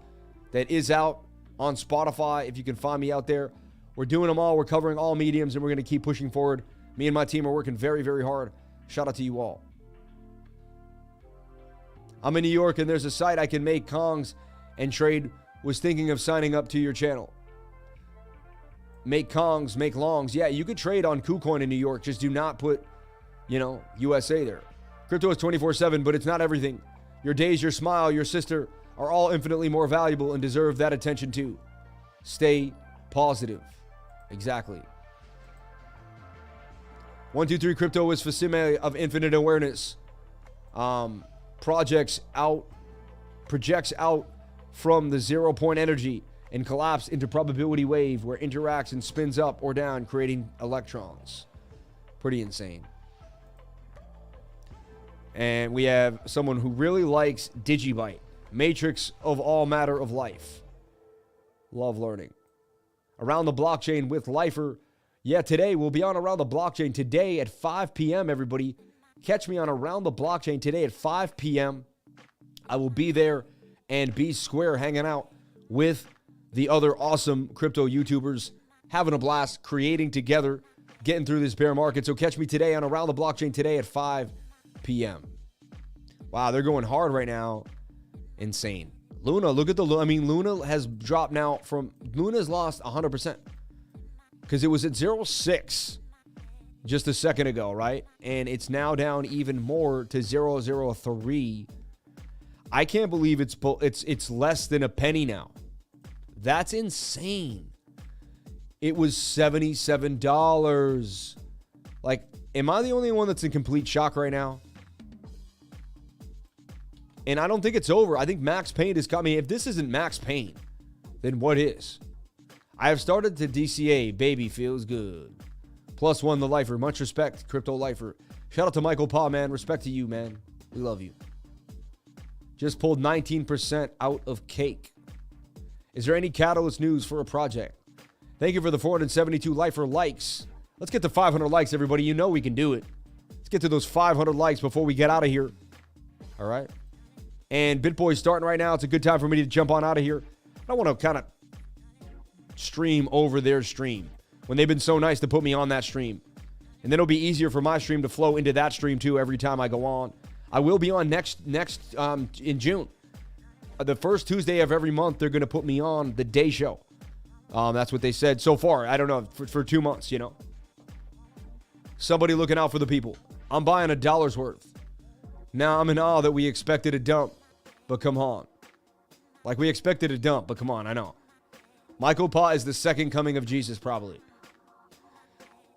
that is out on Spotify, if you can find me out there. We're doing them all. We're covering all mediums, and we're going to keep pushing forward. Me and my team are working very, very hard. Shout out to you all. I'm in New York, and there's a site I can make Kongs and trade. Was thinking of signing up to your channel. Make Kongs, make longs. Yeah, you could trade on KuCoin in New York. Just do not put, USA there. Crypto is 24/7, but it's not everything. Your days, your smile, your sister are all infinitely more valuable and deserve that attention too. Stay positive. Exactly. 123 Crypto is facsimile of infinite awareness. Projects out from the 0 point energy and collapse into probability wave where it interacts and spins up or down, creating electrons. Pretty insane. And we have someone who really likes Digibyte, matrix of all matter of life. Love learning. Around the blockchain with Lifer. Yeah, today we'll be on Around the Blockchain today at 5 p.m., everybody. Catch me on Around the Blockchain today at 5 p.m. I will be there and be square hanging out with the other awesome crypto YouTubers, having a blast, creating together, getting through this bear market. So catch me today on Around the Blockchain today at 5 p.m. Wow, they're going hard right now. Insane. Luna, look at Luna has dropped now from, Luna's lost 100% because it was at 0.6 just a second ago, right? And it's now down even more to 0.03. I can't believe it's less than a penny now. That's insane. It was $77. Like, am I the only one that's in complete shock right now? And I don't think it's over. I think Max Payne has got me. If this isn't Max Payne, then what is? I have started to DCA. Baby feels good. +1 the Lifer. Much respect, Crypto Lifer. Shout out to Michael Pa, man. Respect to you, man. We love you. Just pulled 19% out of cake. Is there any catalyst news for a project? Thank you for the 472 Lifer likes. Let's get to 500 likes, everybody. You know we can do it. Let's get to those 500 likes before we get out of here. All right. And BitBoy's starting right now. It's a good time for me to jump on out of here. I don't want to kind of stream over their stream when they've been so nice to put me on that stream. And then it'll be easier for my stream to flow into that stream too every time I go on. I will be on next in June. The first Tuesday of every month, they're going to put me on the day show. That's what they said so far. I don't know, for 2 months, Somebody looking out for the people. I'm buying $1 worth. Now I'm in awe that we expected a dump, but come on. Like we expected a dump, but come on, I know. Michael Pa is the second coming of Jesus, probably.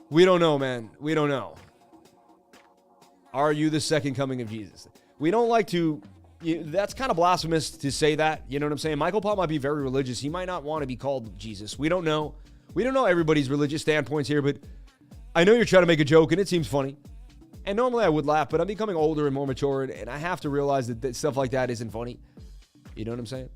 We don't know, man. We don't know. Are you the second coming of Jesus? We don't like to... that's kind of blasphemous to say that. You know what I'm saying? Michael Pa might be very religious. He might not want to be called Jesus. We don't know. We don't know everybody's religious standpoints here, but I know you're trying to make a joke, and it seems funny. And normally I would laugh, but I'm becoming older and more mature, and I have to realize that stuff like that isn't funny. You know what I'm saying?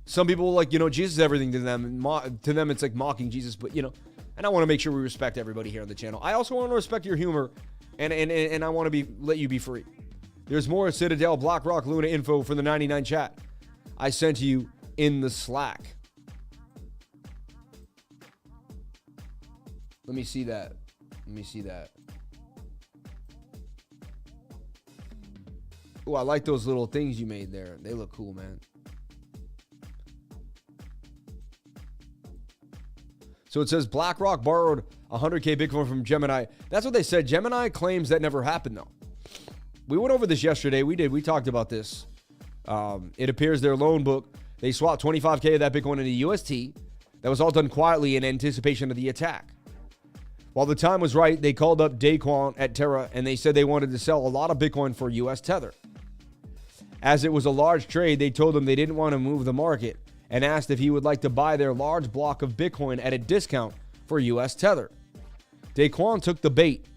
Some people like, Jesus is everything to them. To them, it's like mocking Jesus, but, and I want to make sure we respect everybody here on the channel. I also want to respect your humor, and I want to let you be free. There's more Citadel, BlackRock, Luna info from the 99 chat I sent you in the Slack. Let me see that. Let me see that. Oh, I like those little things you made there. They look cool, man. So it says BlackRock borrowed 100K Bitcoin from Gemini. That's what they said. Gemini claims that never happened, though. We went over this yesterday. We talked about this. It appears their loan book, they swapped 25K of that Bitcoin into UST. That was all done quietly in anticipation of the attack. While the time was right, they called up Daquan at Terra, and they said they wanted to sell a lot of Bitcoin for US Tether. As it was a large trade, they told him they didn't want to move the market and asked if he would like to buy their large block of Bitcoin at a discount for US Tether. Daquan took the bait.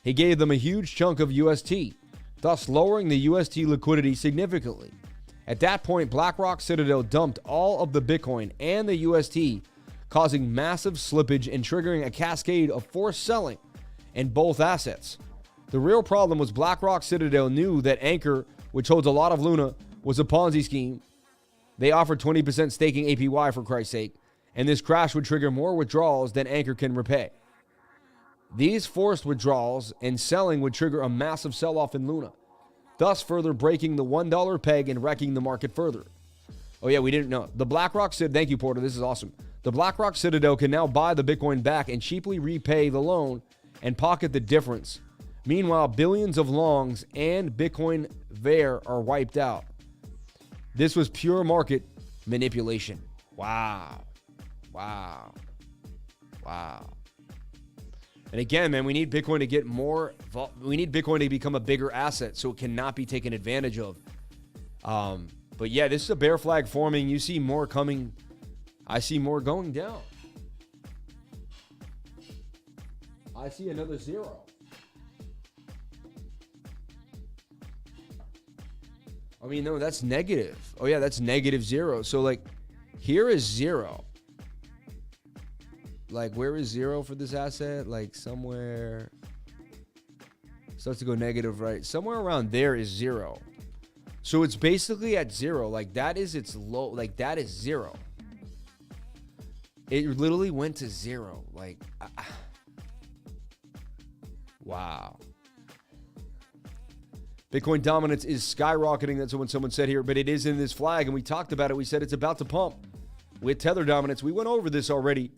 He gave them a huge chunk of UST, thus lowering the UST liquidity significantly. At that point, BlackRock Citadel dumped all of the Bitcoin and the UST, causing massive slippage and triggering a cascade of forced selling in both assets. The real problem was BlackRock Citadel knew that Anchor, which holds a lot of Luna, was a Ponzi scheme. They offered 20% staking APY for Christ's sake, and this crash would trigger more withdrawals than Anchor can repay. These forced withdrawals and selling would trigger a massive sell-off in Luna, thus further breaking the $1 peg and wrecking the market further. Oh yeah, we didn't know. The BlackRock Citadel, thank you, Porter, this is awesome. The BlackRock Citadel can now buy the Bitcoin back and cheaply repay the loan and pocket the difference. Meanwhile, billions of longs and Bitcoin there are wiped out. This was pure market manipulation. Wow. Wow. Wow. And again, man, we need Bitcoin to get more, we need Bitcoin to become a bigger asset so it cannot be taken advantage of. But yeah, this is a bear flag forming. You see more coming. I see more going down. I see another zero. I mean, no, that's negative. Oh yeah, that's negative zero. So like, here is zero. Like, where is zero for this asset? Like somewhere, starts to go negative, right? Somewhere around there is zero. So it's basically at zero. Like that is its low, like that is zero. It literally went to zero. Like, wow. Bitcoin dominance is skyrocketing. That's what someone said here, but it is in this flag, and we talked about it. We said it's about to pump with Tether dominance. We went over this already,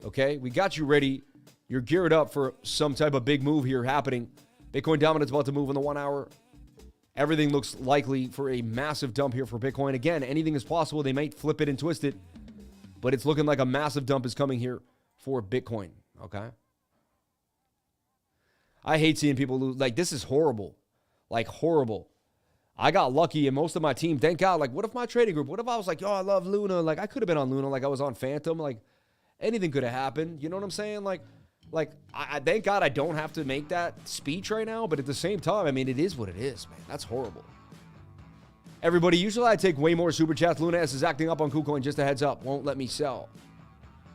okay? We got you ready. You're geared up for some type of big move here happening. Bitcoin dominance about to move in the 1 hour. Everything looks likely for a massive dump here for Bitcoin. Again, anything is possible. They might flip it and twist it, but it's looking like a massive dump is coming here for Bitcoin, okay? I hate seeing people lose. Like, this is horrible. Like, horrible. I got lucky, and most of my team, thank God, like, what if my trading group, what if I was like, oh, I love Luna? Like, I could have been on Luna, like I was on Phantom. Like, anything could have happened. You know what I'm saying? Like I thank God I don't have to make that speech right now, but at the same time, I mean, it is what it is, man. That's horrible. Everybody, usually I take way more super chats. Luna S is acting up on KuCoin, just a heads up. Won't let me sell.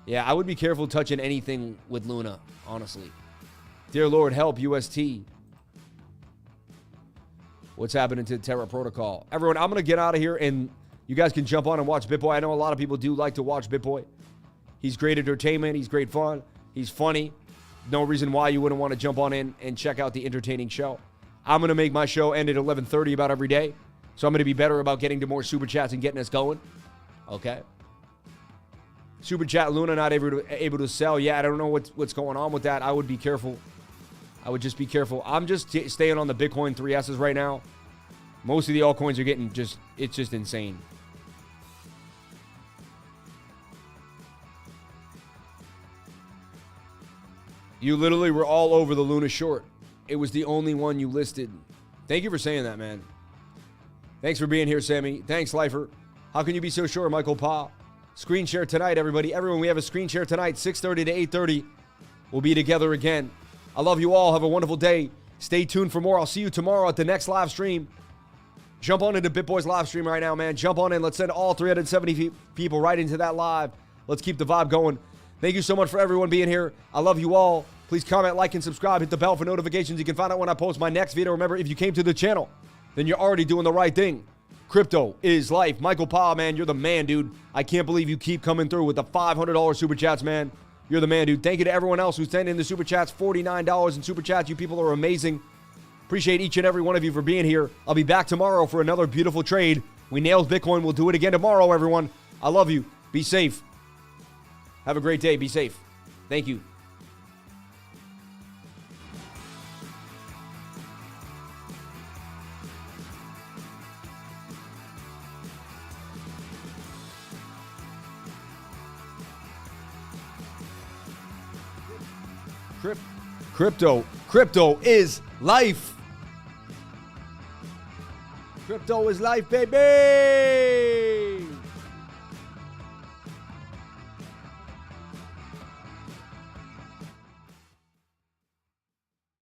Yeah, I would be careful touching anything with Luna, honestly. Dear Lord, help UST. What's happening to the Terra protocol? Everyone, I'm going to get out of here, and you guys can jump on and watch BitBoy. I know a lot of people do like to watch BitBoy. He's great entertainment. He's great fun. He's funny. No reason why you wouldn't want to jump on in and check out the entertaining show. I'm going to make my show end at 11:30 about every day. So I'm going to be better about getting to more super chats and getting us going. Okay. Super chat Luna not able to sell. Yeah, I don't know what's going on with that. I would be careful. I would just be careful. I'm just staying on the Bitcoin 3S's right now. Most of the altcoins are getting it's just insane. You literally were all over the Luna short. It was the only one you listed. Thank you for saying that, man. Thanks for being here, Sammy. Thanks, Lifer. How can you be so sure, Michael Pa? Screen share tonight, everybody. Everyone, we have a screen share tonight, 6:30 to 8:30. We'll be together again. I love you all. Have a wonderful day. Stay tuned for more. I'll see you tomorrow at the next live stream. Jump on into BitBoy's live stream right now, man. Jump on in. Let's send all 370 people right into that live. Let's keep the vibe going. Thank you so much for everyone being here. I love you all. Please comment, like, and subscribe. Hit the bell for notifications. You can find out when I post my next video. Remember, if you came to the channel, then you're already doing the right thing. Crypto is life. Michael Pa, man, you're the man, dude. I can't believe you keep coming through with the $500 super chats, man. You're the man, dude. Thank you to everyone else who sent in the super chats. $49 in super chats. You people are amazing. Appreciate each and every one of you for being here. I'll be back tomorrow for another beautiful trade. We nailed Bitcoin. We'll do it again tomorrow, everyone. I love you. Be safe. Have a great day. Be safe. Thank you. Crypto is life. Crypto is life, baby.